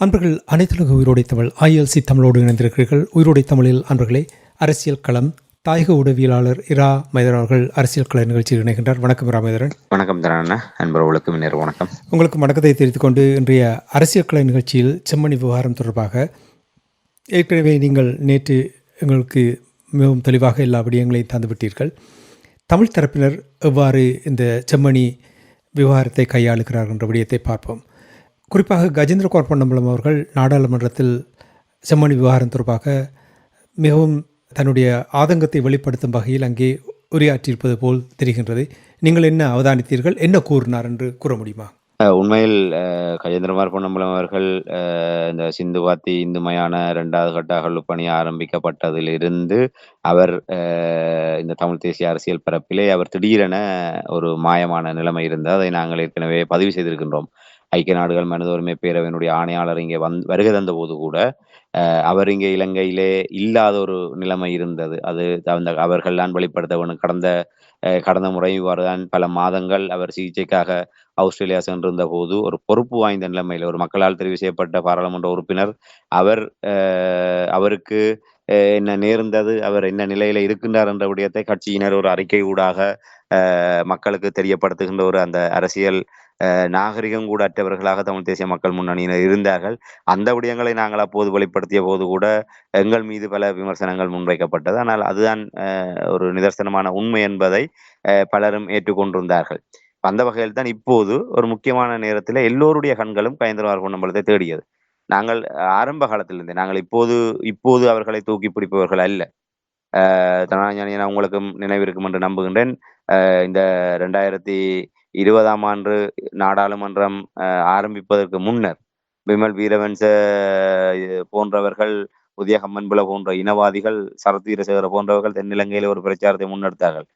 அன்பர்கள் அனைத்துலக உயிரோடை தமிழ் ILC தமிழோடு இணைந்திருக்கிறீர்கள். உயிரோடை தமிழில் அன்பர்களே, அரசியல் களம் தாயக உடவியலாளர் இரா மைதரன் அவர்கள் அரசியல் கள நிகழ்ச்சியில் இணைகின்றார். வணக்கம் இரா மைதரன். வணக்கம் தரான அன்பர்களுக்கு முன்னர் வணக்கம். உங்களுக்கு வணக்கத்தை தெரிவித்துக் கொண்டு இன்றைய அரசியல் கள நிகழ்ச்சியில் செம்மணி விவகாரம் தொடர்பாக ஏற்கனவே நீங்கள் நேற்று எங்களுக்கு மிகவும் தெளிவாக எல்லா விடயங்களையும் தந்துவிட்டீர்கள். தமிழ் தரப்பினர் எவ்வாறு இந்த செம்மணி விவகாரத்தை கையாளுகிறார்கள் என்ற விடயத்தை பார்ப்போம். குறிப்பாக கஜேந்திரகுமார் பொன்னம்பலம் அவர்கள் நாடாளுமன்றத்தில் செம்மணி விவகாரம் தொடர்பாக மிகவும் தன்னுடைய ஆதங்கத்தை வெளிப்படுத்தும் வகையில் அங்கே உரையாற்றியிருப்பது போல் தெரிகின்றது. நீங்கள் என்ன அவதானித்தீர்கள், என்ன கூறினார் என்று கூற முடியுமா? உண்மையில் கஜேந்திரகுமார் பொன்னம்பலம் அவர்கள் இந்த சிந்துவாத்தி இந்துமயான 2வது கட்ட அகழ்வுப்பணி ஆரம்பிக்கப்பட்டதிலிருந்து அவர் இந்த தமிழ் தேசிய அரசியல் பரப்பிலே அவர் திடீரென ஒரு மாயமான நிலைமை இருந்தது. அதை நாங்கள் ஏற்கனவே பதிவு செய்திருக்கின்றோம். ஐக்கிய நாடுகள் மனித உரிமை பேரவையினுடைய ஆணையாளர் இங்கே வருகை தந்த போது கூட அவர் இங்கே இலங்கையிலே இல்லாத ஒரு நிலைமை இருந்தது. அது அந்த அவர்கள் தான் வெளிப்படுத்த வேணும். கடந்த முறை இவ்வாறுதான் பல மாதங்கள் அவர் சிகிச்சைக்காக ஆஸ்திரேலியா சென்றிருந்த போது ஒரு பொறுப்பு வாய்ந்த நிலைமையில் ஒரு மக்களால் தெரிவு செய்யப்பட்ட பாராளுமன்ற உறுப்பினர் அவருக்கு என்ன நேர்ந்தது, அவர் என்ன நிலையில இருக்கின்றார் என்ற விடயத்தை கட்சியினர் ஒரு அறிக்கை ஊடாக மக்களுக்கு தெரியப்படுத்துகின்ற ஒரு அந்த அரசியல் நாகரிகம் கூட அற்றவர்களாக தமிழ் தேசிய மக்கள் முன்னணியினர் இருந்தார்கள். அந்த விடயங்களை நாங்கள் அப்போது வெளிப்படுத்திய போது கூட எங்கள் மீது பல விமர்சனங்கள் முன்வைக்கப்பட்டது. ஆனால் அதுதான் ஒரு நிதர்சனமான உண்மை என்பதை பலரும் ஏற்றுக்கொண்டிருந்தார்கள். அந்த வகையில் தான் இப்போது ஒரு முக்கியமான நேரத்தில் எல்லோருடைய கண்களும் கஜேந்திரகுமார் பொன்னம்பலத்தை தேடியது. நாங்கள் ஆரம்ப காலத்திலிருந்தே நாங்கள் இப்போது அவர்களை தூக்கி பிடிப்பவர்கள் அல்ல. தனாஞானி உங்களுக்கும் நினைவிருக்கும் என்று நம்புகின்றேன். இந்த 2020ஆம் ஆண்டு நாடாளுமன்றம் ஆரம்பிப்பதற்கு முன்னர் விமல் வீரவன்ச போன்றவர்கள், புதிய கம்மன்புல போன்ற இனவாதிகள், சரத் வீரசேகர போன்றவர்கள் தென்னிலங்கையில் ஒரு பிரச்சாரத்தை முன்னெடுத்தார்கள்.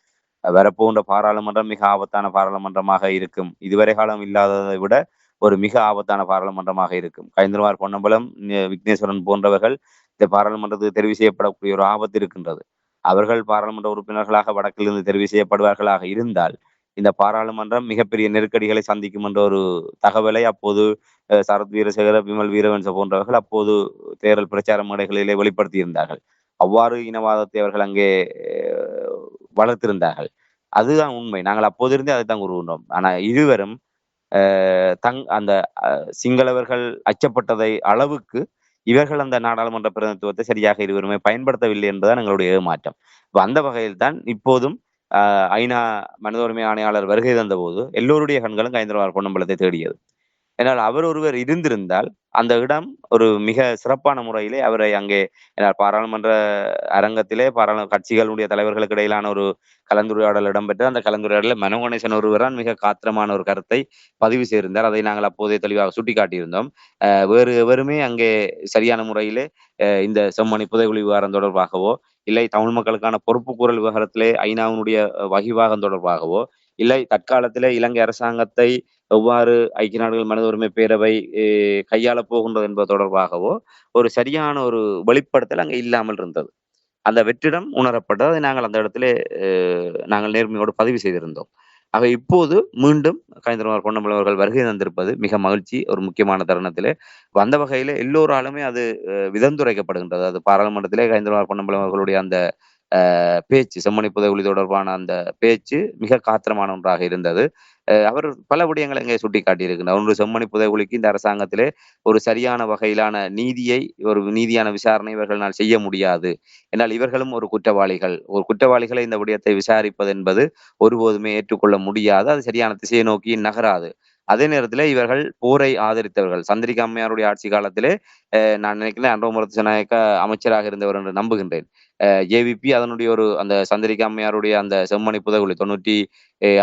வரப்போன்ற பாராளுமன்றம் மிக ஆபத்தான பாராளுமன்றமாக இருக்கும். இதுவரை காலம் இல்லாததை விட ஒரு மிக ஆபத்தான பாராளுமன்றமாக இருக்கும். கஜேந்திரகுமார் பொன்னம்பலம், விக்னேஸ்வரன் போன்றவர்கள் இந்த பாராளுமன்றத்துக்கு தெரிவு செய்யப்படக்கூடிய ஒரு ஆபத்து இருக்கின்றது. அவர்கள் பாராளுமன்ற உறுப்பினர்களாக வடக்கிலிருந்து தெரிவு செய்யப்படுவார்களாக இருந்தால் இந்த பாராளுமன்றம் மிகப்பெரிய நெருக்கடிகளை சந்திக்கும் என்ற ஒரு தகவலை அப்போது சரத் வீரசேகர, விமல் வீரவன்ச போன்றவர்கள் அப்போது தேர்தல் பிரச்சார மேடைகளிலே வெளிப்படுத்தியிருந்தார்கள். அவ்வாறு இனவாதத்தை அவர்கள் அங்கே வளர்த்திருந்தார்கள். அதுதான் உண்மை. நாங்கள் அப்போதிருந்தே அதைத்தான் கூறுகின்றோம். ஆனா இருவரும் அந்த சிங்களவர்கள் அச்சப்பட்டதை அளவுக்கு இவர்கள் அந்த நாடாளுமன்ற பிரதிநிதித்துவத்தை சரியாக இருவருமே பயன்படுத்தவில்லை என்பதுதான் எங்களுடைய ஏமாற்றம். அந்த வகையில் தான் இப்போதும் ஐநா மனித உரிமை ஆணையாளர் வருகை தந்த போது எல்லோருடைய கண்களும் கஜேந்திரகுமார் பொன்னம்பலத்தை தேடியது. ஏனால் அவர் ஒருவர் இருந்திருந்தால் அந்த இடம் ஒரு மிக சிறப்பான முறையிலே அவரை அங்கே பாராளுமன்ற அரங்கத்திலே கட்சிகளுடைய தலைவர்களுக்கு இடையிலான ஒரு கலந்துரையாடல் இடம்பெற்று அந்த கலந்துரையாடலில் மனோகணேசன் ஒருவரான் மிக காத்திரமான ஒரு கருத்தை பதிவு செய்திருந்தார். அதை நாங்கள் அப்போதே தெளிவாக சுட்டிக்காட்டியிருந்தோம். வேறு எவருமே அங்கே சரியான முறையிலே இந்த செம்மணி புதைகுழி விவகாரம் தொடர்பாகவோ, இல்லை தமிழ் மக்களுக்கான பொறுப்பு கூறல் விவகாரத்திலே ஐநாவினுடைய வகிவாகம் தொடர்பாகவோ, இல்லை தற்காலத்திலே இலங்கை அரசாங்கத்தை எவ்வாறு ஐக்கிய நாடுகள் மனித உரிமை பேரவை கையாளப் போகின்றது என்பது தொடர்பாகவோ ஒரு சரியான ஒரு வெளிப்படுத்தல் அங்கே இல்லாமல் இருந்தது. அந்த வெற்றிடம் உணரப்பட்டது. அதை நாங்கள் அந்த இடத்திலே நாங்கள் நேர்மையோடு பதிவு செய்திருந்தோம். ஆக இப்போது மீண்டும் கஜேந்திரகுமார் பொன்னம்பலம் அவர்கள் வருகை தந்திருப்பது மிக மகிழ்ச்சி. ஒரு முக்கியமான தருணத்திலே வந்த வகையிலே எல்லோராலுமே அது விதந்துரைக்கப்படுகின்றது. அது பாராளுமன்றத்திலே கஜேந்திரகுமார் பொன்னம்பலம் அவர்களுடைய அந்த பேச்சு, செம்மணி புதைகுழி தொடர்பான அந்த பேச்சு மிக காத்திரமான ஒன்றாக இருந்தது. அவர் பல விடயங்களை இங்கே சுட்டிக்காட்டியிருக்கிறார். ஒன்று, செம்மணி புதைகுழிக்கு இந்த அரசாங்கத்திலே ஒரு சரியான வகையிலான நீதியான விசாரணை இவர்களால் செய்ய முடியாது. என்றால் இவர்களும் ஒரு குற்றவாளிகள். ஒரு குற்றவாளிகளை இந்த விடயத்தை விசாரிப்பது என்பது ஒருபோதுமே ஏற்றுக்கொள்ள முடியாது. அது சரியான திசையை நோக்கி நகராது. அதே நேரத்தில் இவர்கள் போரை ஆதரித்தவர்கள். சந்திரிகா அம்மையாருடைய ஆட்சி காலத்திலே நான் நினைக்கிறேன் அன்ரோமுர திசாநாயக்க அமைச்சராக இருந்தவர் என்று நம்புகின்றேன். JVP அதனுடைய அந்த சந்திரிகா அம்மையாருடைய அந்த செம்மணி புதைகுழி 95,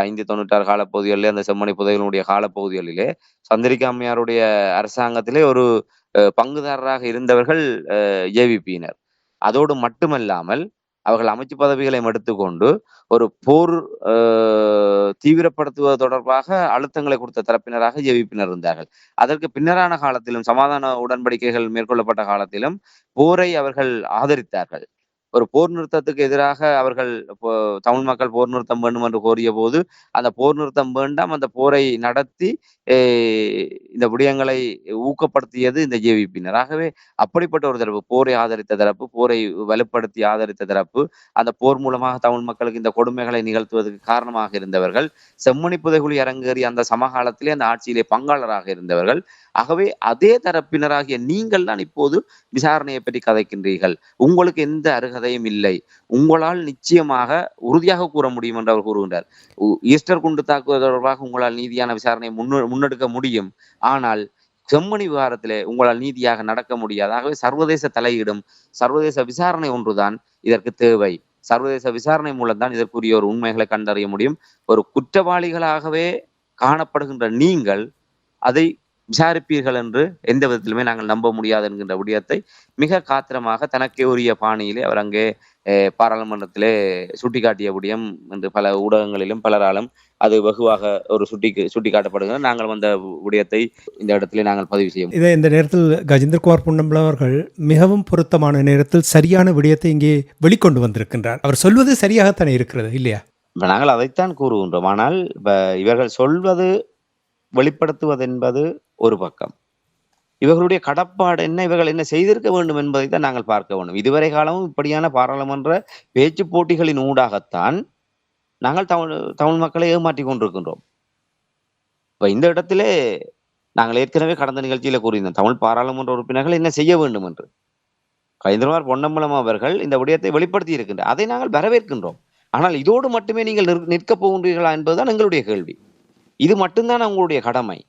96 காலப்பகுதிகளிலே அந்த செம்மணி புதைகளுடைய காலப்பகுதிகளிலே சந்திரிகா அம்மையாருடைய அரசாங்கத்திலே ஒரு பங்குதாரராக இருந்தவர்கள் JVP-யினர். அதோடு மட்டுமல்லாமல் அவர்கள் அமைச்சு பதவிகளையும் எடுத்துக்கொண்டு ஒரு போர் தீவிரப்படுத்துவது தொடர்பாக அழுத்தங்களை கொடுத்த தரப்பினராக JVP-யினர் இருந்தார்கள். அதற்கு பின்னரான காலத்திலும் சமாதான உடன்படிக்கைகள் மேற்கொள்ளப்பட்ட காலத்திலும் போரை அவர்கள் ஆதரித்தார்கள். ஒரு போர் நிறுத்தத்துக்கு எதிராக அவர்கள் தமிழ் மக்கள் போர் நிறுத்தம் வேண்டும் என்று கோரிய போது அந்த போர் நிறுத்தம் வேண்டாம், அந்த போரை நடத்தி இந்த விடயங்களை ஊக்கப்படுத்தியது இந்த ஜேவிபியினர். ஆகவே அப்படிப்பட்ட ஒரு தரப்பு, போரை ஆதரித்த தரப்பு, போரை வலுப்படுத்தி ஆதரித்த தரப்பு, அந்த போர் மூலமாக தமிழ் மக்களுக்கு இந்த கொடுமைகளை நிகழ்த்துவதற்கு காரணமாக இருந்தவர்கள், செம்மணி புதைகுழி அரங்கேறிய அந்த சமகாலத்திலே அந்த ஆட்சியிலே பங்காளராக இருந்தவர்கள். ஆகவே அதே தரப்பினராகிய நீங்கள் தான் இப்போது விசாரணையை பற்றி கதைக்கின்றீர்கள். உங்களுக்கு எந்த அருகதையும் இல்லை. உங்களால் நிச்சயமாக உறுதியாக கூற முடியும் என்று அவர் கூறுகின்றார். ஈஸ்டர் குண்டு தாக்குதல் தொடர்பாக உங்களால் நீதியான விசாரணையை முன்னெடுக்க முடியும். ஆனால் செம்மணி விவகாரத்திலே உங்களால் நீதியாக நடக்க முடியாது. ஆகவே சர்வதேச தலையீடும் சர்வதேச விசாரணை ஒன்றுதான் இதற்கு தேவை. சர்வதேச விசாரணை மூலம்தான் இதற்குரிய ஒரு உண்மைகளை கண்டறிய முடியும். ஒரு குற்றவாளிகளாகவே காணப்படுகின்ற நீங்கள் அதை விசாரிப்பீர்கள் என்று எந்த விதத்திலுமே நாங்கள் நம்ப முடியாது என்கின்ற விடயத்தை மிக காத்திரமாக தனக்கே உரிய பாணியிலே அவர் அங்கே பாராளுமன்றத்திலே சுட்டிக்காட்டிய விடயம் என்று பல ஊடகங்களிலும் பலராலும் அது வெகுவாக ஒரு சுட்டிக்காட்டப்படுகிறது. நாங்கள் அந்த விடயத்தை இந்த இடத்திலே நாங்கள் பதிவு செய்ய இதை இந்த நேரத்தில் கஜேந்திரகுமார் பொன்னம்பலம் அவர்கள் மிகவும் பொருத்தமான நேரத்தில் சரியான விடயத்தை இங்கே வெளிக்கொண்டு வந்திருக்கின்றார். அவர் சொல்வது சரியாகத்தானே இருக்கிறது இல்லையா? நாங்கள் அதைத்தான் கூறுகின்றோம். ஆனால் இவர்கள் சொல்வது வெளிப்படுத்துவது என்பது ஒரு பக்கம். இவர்களுடைய கடப்பாடு என்ன, இவர்கள் என்ன செய்திருக்க வேண்டும் என்பதை தான் நாங்கள் பார்க்க வேண்டும். இதுவரை காலமும் இப்படியான பாராளுமன்ற பேச்சு போட்டிகளின் ஊடாகத்தான் நாங்கள் தமிழ் மக்களை ஏமாற்றிக் கொண்டிருக்கின்றோம். இப்ப இந்த இடத்திலே நாங்கள் ஏற்கனவே கடந்த நிகழ்ச்சியில கூறியிருந்தோம், தமிழ் பாராளுமன்ற உறுப்பினர்கள் என்ன செய்ய வேண்டும் என்று. கஜேந்திரகுமார் பொன்னம்பலம் அவர்கள் இந்த விடயத்தை வெளிப்படுத்தி இருக்கின்றார். அதை நாங்கள் வரவேற்கின்றோம். ஆனால் இதோடு மட்டுமே நீங்கள் நிற்கப் போகின்றீர்களா என்பதுதான் எங்களுடைய கேள்வி. இது மட்டும்தான் உங்களுடைய கடமை.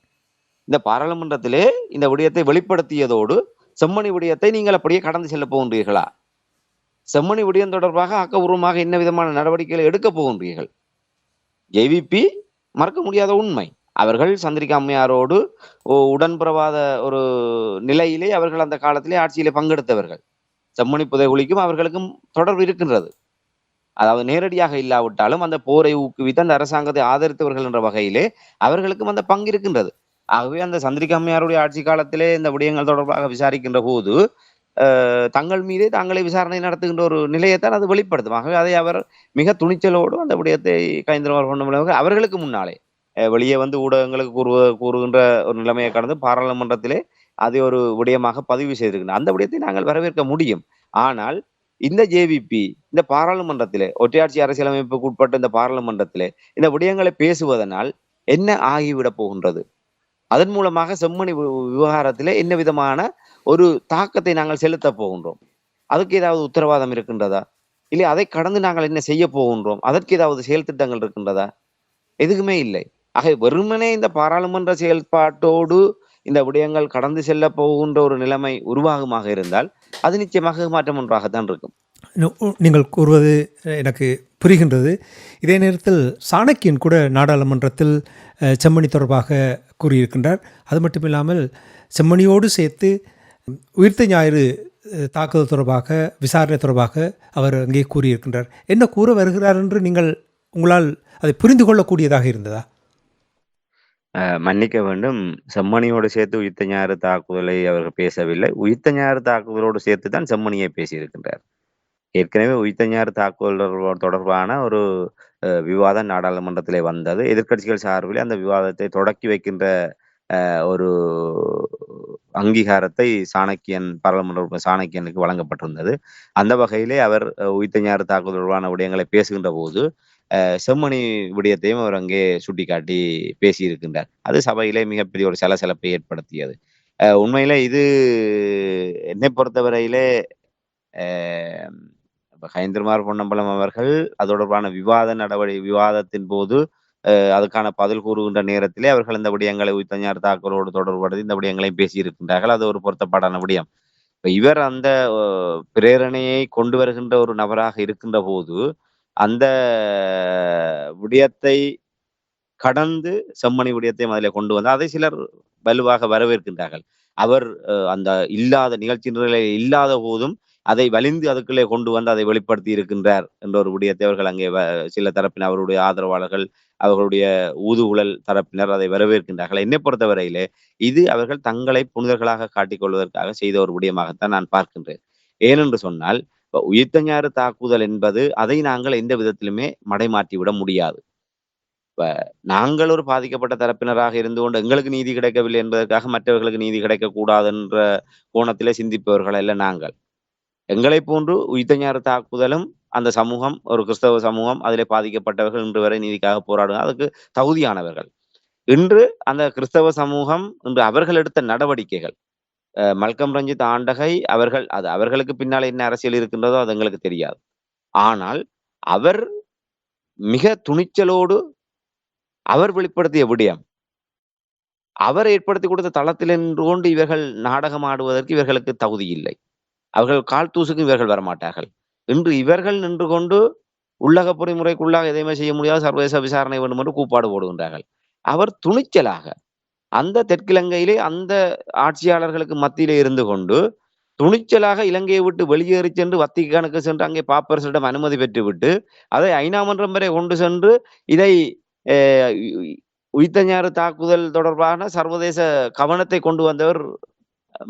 இந்த பாராளுமன்றத்திலே இந்த விடயத்தை வெளிப்படுத்தியதோடு செம்மணி விடயத்தை நீங்கள் அப்படியே கடந்து செல்ல போகின்றீர்களா? செம்மணி விடயம் தொடர்பாக ஆக்கபூர்வமாக என்ன விதமான நடவடிக்கைகளை எடுக்க போகின்றீர்கள்? ஜேவிபி மறக்க முடியாத உண்மை, அவர்கள் சந்திரிகா அம்மையாரோடு உடன்பிரவாத ஒரு நிலையிலே அவர்கள் அந்த காலத்திலே ஆட்சியிலே பங்கெடுத்தவர்கள். செம்மணி புதைகுழிக்கும் அவர்களுக்கும் தொடர்பு இருக்கின்றது. அதாவது நேரடியாக இல்லாவிட்டாலும் அந்த போரை ஊக்குவித்து அந்த அரசாங்கத்தை ஆதரித்தவர்கள் என்ற வகையிலே அவர்களுக்கும் அந்த பங்கு இருக்கின்றது. ஆகவே அந்த சந்திரிகா அம்மையாருடைய ஆட்சி காலத்திலே இந்த விடயங்கள் தொடர்பாக விசாரிக்கின்ற போது தங்கள் மீதே தாங்களே விசாரணை நடத்துகின்ற ஒரு நிலையைத்தான் அது வெளிப்படுத்தும். ஆகவே அதை அவர் மிக துணிச்சலோடு அந்த விடயத்தை கஜேந்திரகுமார் பொன்னம்பலம் அவர்களுக்கு முன்னாலே வெளியே வந்து ஊடகங்களுக்கு கூறுகின்ற ஒரு நிலைமையை கடந்து பாராளுமன்றத்திலே அதை ஒரு விடயமாக பதிவு செய்திருக்கின்றனர். அந்த விடயத்தை நாங்கள் வரவேற்க முடியும். ஆனால் இந்த ஜேவிபி இந்த பாராளுமன்றத்திலே, ஒற்றையாட்சி அரசியலமைப்புக்கு உட்பட்ட இந்த பாராளுமன்றத்திலே இந்த விடயங்களை பேசுவதனால் என்ன ஆகிவிடப் போகின்றது? அதன் மூலமாக செம்மணி விவகாரத்திலே என்ன விதமான ஒரு தாக்கத்தை நாங்கள் செலுத்த போகின்றோம்? அதுக்கு ஏதாவது உத்தரவாதம் இருக்கின்றதா? இல்லை அதை கடந்து நாங்கள் என்ன செய்ய போகின்றோம்? அதற்கு ஏதாவது செயல் திட்டங்கள் இருக்கின்றதா? எதுவுமே இல்லை. ஆக வெறுமனே இந்த பாராளுமன்ற செயல்பாட்டோடு இந்த விடயங்கள் கடந்து செல்ல போகின்ற ஒரு நிலைமை உருவாகுமாக இருந்தால் அது நிச்சயமாக மாற்றம் ஒன்றாகத்தான் இருக்கும். நீங்கள் கூறுவது எனக்கு புரிகின்றது. இதே நேரத்தில் சாணக்கியன் கூட நாடாளுமன்றத்தில் செம்மணி தொடர்பாக கூறியிருக்கின்றார். அது மட்டுமில்லாமல் செம்மணியோடு சேர்த்து உயிர்த்த ஞாயிறு தாக்குதல் தொடர்பாக விசாரணை தொடர்பாக அவர் அங்கே கூறியிருக்கின்றார். என்ன கூற வருகிறார் என்று உங்களால் அதை புரிந்து கொள்ளக்கூடியதாக இருந்ததா? மன்னிக்க வேண்டும், செம்மணியோடு சேர்த்து உயிர்த்த ஞாயிறு தாக்குதலை அவர்கள் பேசவில்லை. உயிர்த்த ஞாயிறு தாக்குதலோடு சேர்த்து தான் செம்மணியை பேசியிருக்கின்றார். ஏற்கனவே உயிர்த்த ஞாயிறு தாக்குதல் தொடர்பான ஒரு விவாதம் நாடாளுமன்றத்திலே வந்தது. எதிர்க்கட்சிகள் சார்பில் அந்த விவாதத்தை தொடக்கி வைக்கின்ற ஒரு அங்கீகாரத்தை பாராளுமன்ற சாணக்கியனுக்கு வழங்கப்பட்டிருந்தது. அந்த வகையிலே அவர் உயிர்த்த ஞாயிறு தாக்குதல் தொடர்பான விடயங்களை பேசுகின்ற போது செம்மணி விடயத்தையும் அவர் அங்கே சுட்டிக்காட்டி பேசியிருக்கின்றார். அது சபையிலே மிகப்பெரிய ஒரு சலசலப்பை ஏற்படுத்தியது. உண்மையிலே இது என்னை பொறுத்தவரையிலே கஜேந்திரகுமார் பொன்னம்பலம் அவர்கள் அது தொடர்பான விவாதத்தின் போது அதுக்கான பதில் கூறுகின்ற நேரத்திலே அவர்கள் இந்த விடயங்களை உயிர்த்த ஞாயிறு தாக்குதலோடு தொடர்புபடுத்தி இந்த விடயங்களையும் பேசியிருக்கின்றார்கள். அது ஒரு பொருத்தப்பாடான விடயம். இவர் அந்த பிரேரணையை கொண்டு வருகின்ற ஒரு நபராக இருக்கின்ற போது அந்த விடயத்தை கடந்து செம்மணி விடயத்தையும் அதில் கொண்டு வந்து அதை சிலர் வலுவாக வரவேற்கின்றார்கள். அவர் அந்த நிகழ்ச்சி நிலையில் இல்லாத போதும் அதை வலிந்து அதுக்குள்ளே கொண்டு வந்து அதை வெளிப்படுத்தி இருக்கின்றார் என்ற ஒரு விடயத்தை அவர்கள் அங்கே சில தரப்பினர், அவருடைய ஆதரவாளர்கள், அவர்களுடைய ஊதுகுழல் தரப்பினர் அதை வரவேற்கின்றார்கள். என்னை பொறுத்தவரையிலே இது அவர்கள் தங்களை புனிதர்களாக காட்டிக் கொள்வதற்காக செய்த ஒரு விடயமாகத்தான் நான் பார்க்கின்றேன். ஏனென்று சொன்னால் இப்ப உயிர்த்த தாக்குதல் என்பது அதை நாங்கள் எந்த விதத்திலுமே மடைமாற்றி விட முடியாது. இப்ப நாங்கள் ஒரு பாதிக்கப்பட்ட தரப்பினராக இருந்து கொண்டு எங்களுக்கு நீதி கிடைக்கவில்லை என்பதற்காக மற்றவர்களுக்கு நீதி கிடைக்கக்கூடாது என்ற கோணத்திலே சிந்திப்பவர்கள் அல்ல நாங்கள். எங்களைப் போன்று உயிர்த்த தாக்குதலும் அந்த சமூகம், ஒரு கிறிஸ்தவ சமூகம் அதிலே பாதிக்கப்பட்டவர்கள் இன்று வரை நீதிக்காக போராடுங்க. அதுக்கு தகுதியானவர்கள். இன்று அந்த கிறிஸ்தவ சமூகம் இன்று அவர்கள் எடுத்த நடவடிக்கைகள், மல்கம் ரஞ்சித் ஆண்டகை அவர்கள் அது அவர்களுக்கு பின்னால என்ன அரசியல் இருக்கின்றதோ அது எங்களுக்கு தெரியாது. ஆனால் அவர் மிக துணிச்சலோடு அவர் வெளிப்படுத்திய விடயம், அவர் ஏற்படுத்திக் கொடுத்த தளத்தில் நின்று கொண்டு இவர்கள் நாடகம் ஆடுவதற்கு இவர்களுக்கு தகுதி இல்லை. அவர்கள் கால் தூசுக்கு இவர்கள் வரமாட்டார்கள். இன்று இவர்கள் நின்று கொண்டு உள்ளக பொறிமுறைக்குள்ளாக எதையுமே செய்ய முடியாது, சர்வதேச விசாரணை வேண்டும் என்று கூப்பாடு போடுகின்றார்கள். அவர் துணிச்சலாக அந்த தெற்கிலங்கையிலே அந்த ஆட்சியாளர்களுக்கு மத்தியிலே இருந்து கொண்டு துணிச்சலாக இலங்கையை விட்டு வெளியேறி சென்று வத்திக்கானுக்கு சென்று அங்கே பாப்பரசரிடம் அனுமதி பெற்றுவிட்டு அதை ஐநா மன்றம் வரை கொண்டு சென்று இதை உயிர்த்த தாக்குதல் தொடர்பான சர்வதேச கவனத்தை கொண்டு வந்தவர்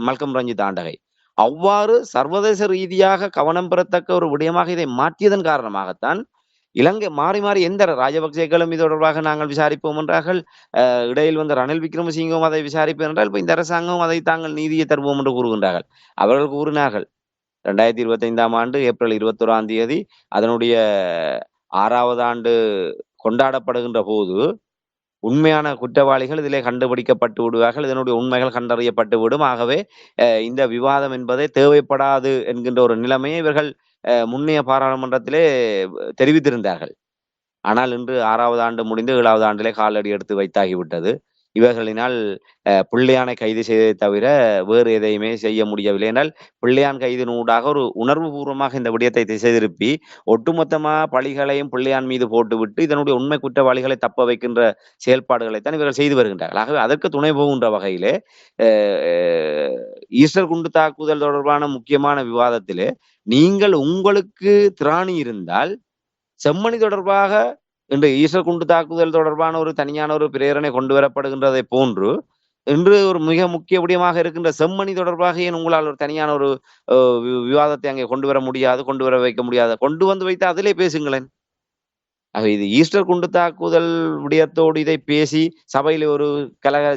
மல்கம் ரஞ்சித் ஆண்டகை. அவ்வாறு சர்வதேச ரீதியாக கவனம் பெறத்தக்க ஒரு விடயமாக இதை மாற்றியதன் காரணமாகத்தான் இலங்கை மாறி மாறி எந்த ராஜபக்சேக்களும் இது தொடர்பாக நாங்கள் விசாரிப்போம் என்றார்கள். இடையில் வந்த ரணில் விக்ரமசிங்கவும் அதை விசாரிப்போம் என்றால் இப்ப இந்த அரசாங்கம் அதை தாங்கள் நீதியை தருவோம் என்று கூறுகின்றார்கள். அவர்கள் கூறினார்கள் 2025ஆம் ஆண்டு ஏப்ரல் 21ஆம் தேதி அதனுடைய 6வது ஆண்டு கொண்டாடப்படுகின்ற போது உண்மையான குற்றவாளிகள் இதிலே கண்டுபிடிக்கப்பட்டு விடுவார்கள், இதனுடைய உண்மைகள் கண்டறியப்பட்டு விடும். ஆகவே இந்த விவாதம் என்பதே தேவைப்படாது என்கின்ற ஒரு நிலைமையை இவர்கள் முன்னைய பாராளுமன்றத்திலே தெரிவித்திருந்தார்கள். ஆனால் இன்று 6வது ஆண்டு முடிந்து 7வது ஆண்டிலே காலடி எடுத்து வைத்தாகிவிட்டது. இவர்களினால் பிள்ளையானை கைது செய்ததை தவிர வேறு எதையுமே செய்ய முடியவில்லை. என்றால் பிள்ளையான் கைதினூடாக ஒரு உணர்வு பூர்வமாக இந்த விடயத்தை திசை திருப்பி ஒட்டுமொத்தமா பழிகளையும் பிள்ளையான் மீது போட்டுவிட்டு இதனுடைய உண்மை குற்றவாளிகளை தப்ப வைக்கின்ற செயல்பாடுகளைத்தான் இவர்கள் செய்து வருகின்றார்கள். ஆகவே அதற்கு துணை போகின்ற வகையிலே ஈஸ்டர் குண்டு தாக்குதல் தொடர்பான முக்கியமான விவாதத்திலே நீங்கள் உங்களுக்கு திராணி இருந்தால் செம்மணி தொடர்பாக இன்று ஈஸ்டர் குண்டு தாக்குதல் தொடர்பான ஒரு தனியான ஒரு பிரேரணை கொண்டு வரப்படுகின்றதை போன்று இன்று ஒரு மிக முக்கிய விடயமாக இருக்கின்ற செம்மணி தொடர்பாக ஏன் உங்களால் ஒரு தனியான ஒரு விவாதத்தை அங்கே கொண்டு வர முடியாது, கொண்டு வர வைக்க முடியாது? கொண்டு வந்து வைத்து அதிலே பேசுங்களேன். இது ஈஸ்டர் குண்டு தாக்குதல் விடயத்தோடு இதை பேசி சபையில ஒரு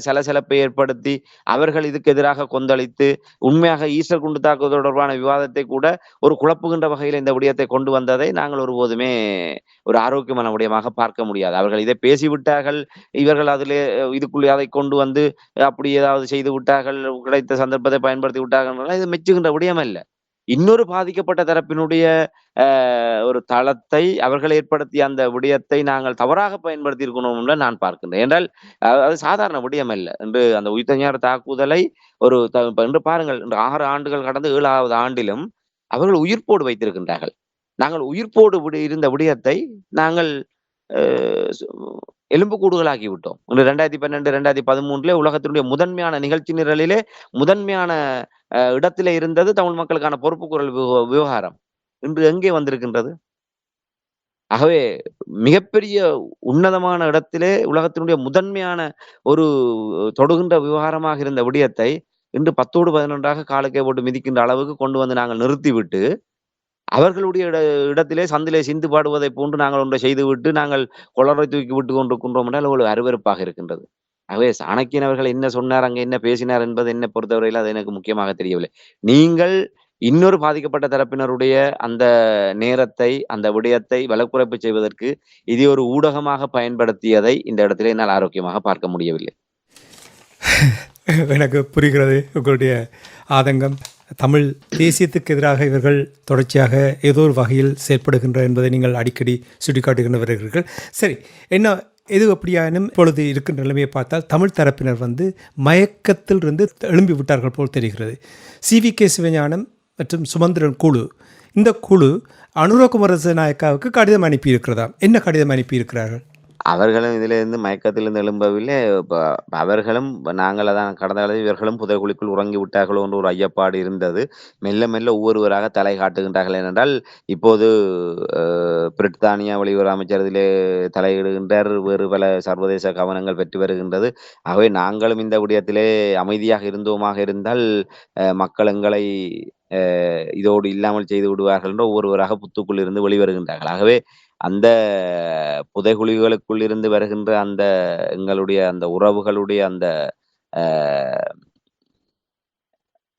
சலசலப்பை ஏற்படுத்தி அவர்கள் இதுக்கு எதிராக கொந்தளித்து உண்மையாக ஈஸ்டர் குண்டு தாக்குதல் தொடர்பான விவாதத்தை கூட ஒரு குழப்புகின்ற வகையில் இந்த விடயத்தை கொண்டு வந்ததை நாங்கள் ஒருபோதுமே ஒரு ஆரோக்கியமான விடயமாக பார்க்க முடியாது. அவர்கள் இதை பேசிவிட்டார்கள், இவர்கள் அதிலே இதுக்குள்ளே அதை கொண்டு வந்து அப்படி ஏதாவது செய்து விட்டார்கள், கிடைத்த சந்தர்ப்பத்தை பயன்படுத்தி விட்டார்கள், இது மெச்சுகின்ற விடயம் அல்ல. இன்னொரு பாதிக்கப்பட்ட தரப்பினுடைய ஒரு தளத்தை அவர்கள் ஏற்படுத்திய அந்த விடயத்தை நாங்கள் தவறாக பயன்படுத்தி இருக்கணும் நான் பார்க்கின்றேன். என்றால் அது சாதாரண விடயம் அல்ல. என்று அந்த உயிர்த்த தாக்குதலை ஒரு என்று பாருங்கள், இன்று 6 ஆண்டுகள் கடந்து 7வது ஆண்டிலும் அவர்கள் உயிர்ப்போடு வைத்திருக்கின்றார்கள். நாங்கள் உயிர்ப்போடு இருந்த விடயத்தை நாங்கள் எலும்புக்கூடுகளாக்கி விட்டோம். 2012 2013 உலகத்தினுடைய முதன்மையான நிகழ்ச்சி நிரலிலே முதன்மையான இடத்திலே இருந்தது தமிழ் மக்களுக்கான பொறுப்பு குரல் விவகாரம். இன்று எங்கே வந்திருக்கின்றது? ஆகவே மிகப்பெரிய உன்னதமான இடத்திலே உலகத்தினுடைய முதன்மையான ஒரு தொடுகின்ற விவகாரமாக இருந்த விடயத்தை இன்று 10ஓடு 11ஆக காலுக்கே போட்டு மிதிக்கின்ற அளவுக்கு கொண்டு வந்து நாங்கள் நிறுத்திவிட்டு அவர்களுடைய இடத்திலே சந்திலே சிந்து பாடுவதை போன்று நாங்கள் ஒன்றை செய்துவிட்டு நாங்கள் கொளரை தூக்கி விட்டு கொண்டிருக்கின்றோம் என்றால் அவ்வளவு அருவருப்பாக இருக்கின்றது. ஆகவே சாணக்கியன் அவர்கள் என்ன சொன்னார், அங்கே என்ன பேசினார் என்பது என்னை பொறுத்தவரையில் அது எனக்கு முக்கியமாக தெரியவில்லை. நீங்கள் இன்னொரு பாதிக்கப்பட்ட தரப்பினருடைய அந்த நேரத்தை, அந்த விடயத்தை வலக்குறைப்பு செய்வதற்கு இது ஒரு ஊடகமாக பயன்படுத்தியதை இந்த இடத்திலே என்னால் ஆரோக்கியமாக பார்க்க முடியவில்லை. எனக்கு புரிகிறது உங்களுடைய ஆதங்கம். தமிழ் தேசியத்துக்கு எதிராக இவர்கள் தொடர்ச்சியாக ஏதோ ஒரு வகையில் செயற்படுகின்ற என்பதை நீங்கள் அடிக்கடி சுட்டிக்காட்டுகின்ற வருகிறீர்கள். சரி, என்ன எது அப்படியானும் இப்பொழுது இருக்கின்ற நிலைமையை பார்த்தால் தமிழ் தரப்பினர் மயக்கத்தில் இருந்து எழும்பி விட்டார்கள் போல் தெரிகிறது. CVK சிவஞானம் மற்றும் சுமந்திரன் குழு, இந்த குழு அனுரகுமார நாயக்காவுக்கு கடிதம் அனுப்பியிருக்கிறதா? என்ன கடிதம் அனுப்பியிருக்கிறார்கள்? அவர்களும் இதிலிருந்து மயக்கத்திலிருந்து எழும்பவில்லை. ப அவர்களும் நாங்கள் அதான் கடந்த காலத்தில் இவர்களும் புதைகுழிக்குள் உறங்கி விட்டார்களோ என்ற ஒரு ஐயப்பாடு இருந்தது. மெல்ல மெல்ல ஒவ்வொருவராக தலை காட்டுகின்றார்கள். ஏனென்றால் இப்போது பிரித்தானியா வெளியுறவு அமைச்சர் இதிலே தலையிடுகின்றார். வேறு பல சர்வதேச கவனங்கள் பெற்று வருகின்றது. ஆகவே நாங்களும் இந்த விடயத்திலே அமைதியாக இருந்தோமாக இருந்தால் மக்கள் எங்களை இதோடு இல்லாமல் செய்து விடுவார்கள் என்று ஒவ்வொருவராக புத்துக்குள் இருந்து வெளிவருகின்றார்கள். ஆகவே அந்த புதைகுழிகளுக்குள் இருந்து வருகின்ற அந்த எங்களுடைய அந்த உறவுகளுடைய அந்த அ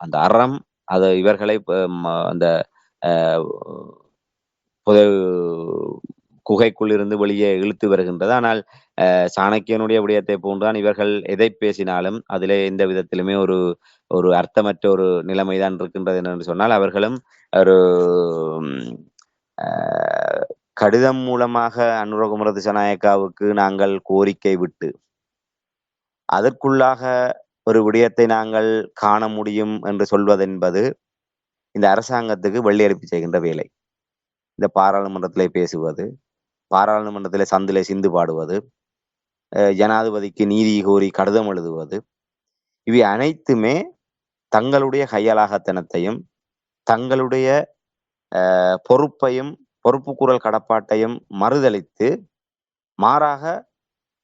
அந்த அறம் அது இவர்களை அந்த அ புதை குகைக்குள் இருந்து வெளியே இழுத்து வருகின்றது. ஆனால் சாணக்கியனுடைய விடயத்தை போன்றுதான் இவர்கள் எதை பேசினாலும் அதிலே எந்த விதத்திலுமே ஒரு ஒரு அர்த்தமற்ற ஒரு நிலைமைதான் இருக்கின்றது என்று சொன்னால் அவர்களும் ஒரு அ கடிதம் மூலமாக அனுரகுமார திசாநாயக்காவுக்கு நாங்கள் கோரிக்கை விட்டு, அதற்குள்ளாக ஒரு விடயத்தை நாங்கள் காண முடியும் என்று சொல்வதென்பது, இந்த அரசாங்கத்துக்கு வெள்ளையடிப்பு செய்கின்ற வேலை. இந்த பாராளுமன்றத்திலே பேசுவது, பாராளுமன்றத்திலே சந்திலே சிந்து பாடுவது, ஜனாதிபதிக்கு நீதி கோரி கடிதம் எழுதுவது, இவை அனைத்துமே தங்களுடைய கையலாகத்தனத்தையும், தங்களுடைய பொறுப்பையும், பொறுப்புக்கூறல் கடப்பாட்டையும் மறுதலித்து, மாறாக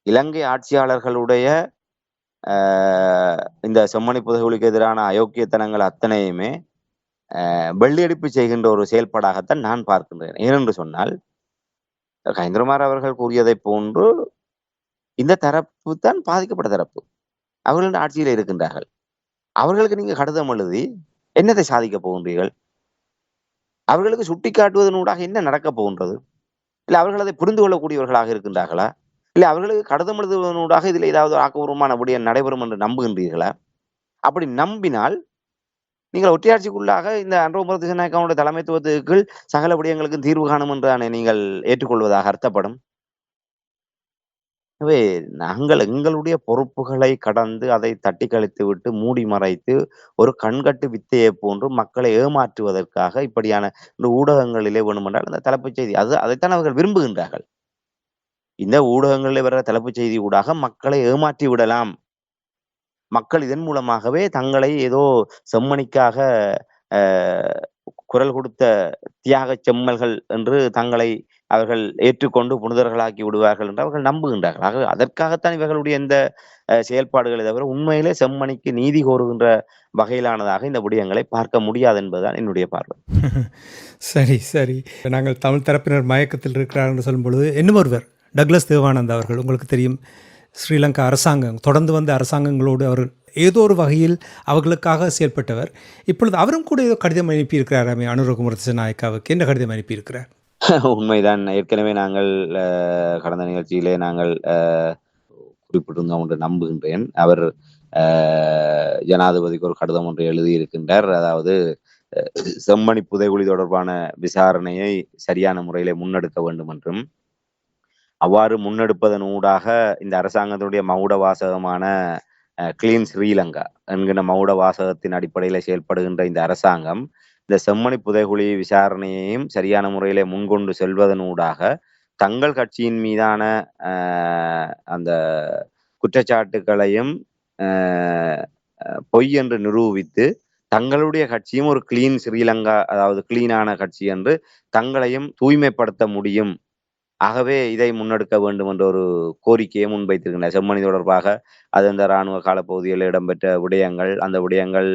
இலங்கை ஆட்சியாளர்களுடைய இந்த செம்மணி புதைகுழிக்கு எதிரான அயோக்கியத்தனங்கள் அத்தனையுமே வெள்ளையடிப்பு செய்கின்ற ஒரு செயல்பாடாகத்தான் நான் பார்க்கின்றேன். ஏனென்று சொன்னால், கஜேந்திரகுமார் அவர்கள் கூறியதைப் போன்று இந்த தரப்பு தான் பாதிக்கப்பட்ட தரப்பு. அவர்கள் ஆட்சியில இருக்கின்றார்கள். அவர்களுக்கு நீங்க கடிதம் எழுதி என்னத்தை சாதிக்கப் போகின்றீர்கள்? அவர்களுக்கு சுட்டிக்காட்டுவதனூடாக என்ன நடக்கப் போகின்றது? இல்ல அவர்கள் அதை புரிந்து கொள்ளக்கூடியவர்களாக இருக்கின்றார்களா? இல்ல அவர்களுக்கு கடிதம் எழுதுவதனூடாக இதில் ஏதாவது ஆக்கப்பூர்வமான விடயம் நடைபெறும் என்று நம்புகின்றீர்களா? அப்படி நம்பினால் நீங்கள் ஒற்றையாட்சிக்குள்ளாக இந்த அனுரகுமார திசாநாயக்காவுடைய தலைமைத்துவத்துக்கு கீழ் சகல விடயங்களுக்கும் தீர்வு காணும் என்று தானே நீங்கள் ஏற்றுக்கொள்வதாக அர்த்தப்படும். எனவே நாங்கள் எங்களுடைய பொறுப்புகளை கடந்து அதை தட்டி கழித்து விட்டு மூடி மறைத்து ஒரு கண்கட்டு வித்தையை போன்று மக்களை ஏமாற்றுவதற்காக இப்படியான இந்த ஊடகங்களிலே வேண்டுமென்றால் அந்த தலைப்புச் செய்தி அதைத்தான் அவர்கள் விரும்புகின்றார்கள். இந்த ஊடகங்களில் வர்ற தலைப்புச் செய்தி ஊடாக மக்களை ஏமாற்றி விடலாம். மக்கள் இதன் மூலமாகவே தங்களை ஏதோ செம்மணிக்காக அ குரல் கொடுத்த தியாகச் செம்மல்கள் என்று தங்களை அவர்கள் ஏற்றுக்கொண்டு புனிதர்களாக்கி விடுவார்கள் என்று அவர்கள் நம்புகின்றார்கள். ஆக அதற்காகத்தான் இவர்களுடைய இந்த செயல்பாடுகளை தவிர உண்மையிலே செம்மணிக்கு நீதி கோருகின்ற வகையிலானதாக இந்த விடயங்களை பார்க்க முடியாது என்பதுதான் என்னுடைய பார்வை. சரி, சரி. நாங்கள் தமிழ் தரப்பினர் மயக்கத்தில் இருக்கிறார்கள் என்று சொல்லும்பொழுது, இன்னும் ஒருவர் டக்ளஸ் தேவானந்தா அவர்கள் உங்களுக்கு தெரியும். ஸ்ரீலங்கா அரசாங்கம் தொடர்ந்து வந்த அரசாங்கங்களோடு அவர் ஏதோ ஒரு வகையில் அவர்களுக்காக செயல்பட்டவர். இப்பொழுது அவரும் கூட ஏதோ கடிதம் அனுப்பியிருக்கிறாராமே அனுரகுமார திசாநாயக்காவுக்கு. என்ன கடிதம் அனுப்பியிருக்கிறார்? உண்மைதான். ஏற்கனவே நாங்கள் கடந்த நிகழ்ச்சியிலே நாங்கள் குறிப்பிட்டிருந்தோம் என்று நம்புகின்றேன். அவர் ஜனாதிபதிக்கு ஒரு கடிதம் ஒன்றை எழுதியிருக்கின்றார். அதாவது செம்மணி புதைகுழி தொடர்பான விசாரணையை சரியான முறையிலே முன்னெடுக்க வேண்டும் என்றும், அவ்வாறு முன்னெடுப்பதன் ஊடாக இந்த அரசாங்கத்தினுடைய மகுட வாசகமான கிளீன் ஸ்ரீலங்கா என்கிற மகுட வாசகத்தின் அடிப்படையில் செயல்படுகின்ற இந்த அரசாங்கம் இந்த செம்மணி புதைகுழி விசாரணையையும் சரியான முறையிலே முன்கொண்டு செல்வதனூடாக தங்கள் கட்சியின் மீதான அந்த குற்றச்சாட்டுகளையும் பொய் என்று நிரூபித்து தங்களுடைய கட்சியும் ஒரு கிளீன் ஸ்ரீலங்கா, அதாவது கிளீனான கட்சி என்று தங்களையும் தூய்மைப்படுத்த முடியும். ஆகவே இதை முன்னெடுக்க வேண்டும் என்ற ஒரு கோரிக்கையை முன்வைத்திருக்கின்றனர். செம்மணி தொடர்பாக அது அந்த இராணுவ காலப்பகுதிகளில் இடம்பெற்ற விடயங்கள், அந்த விடயங்கள்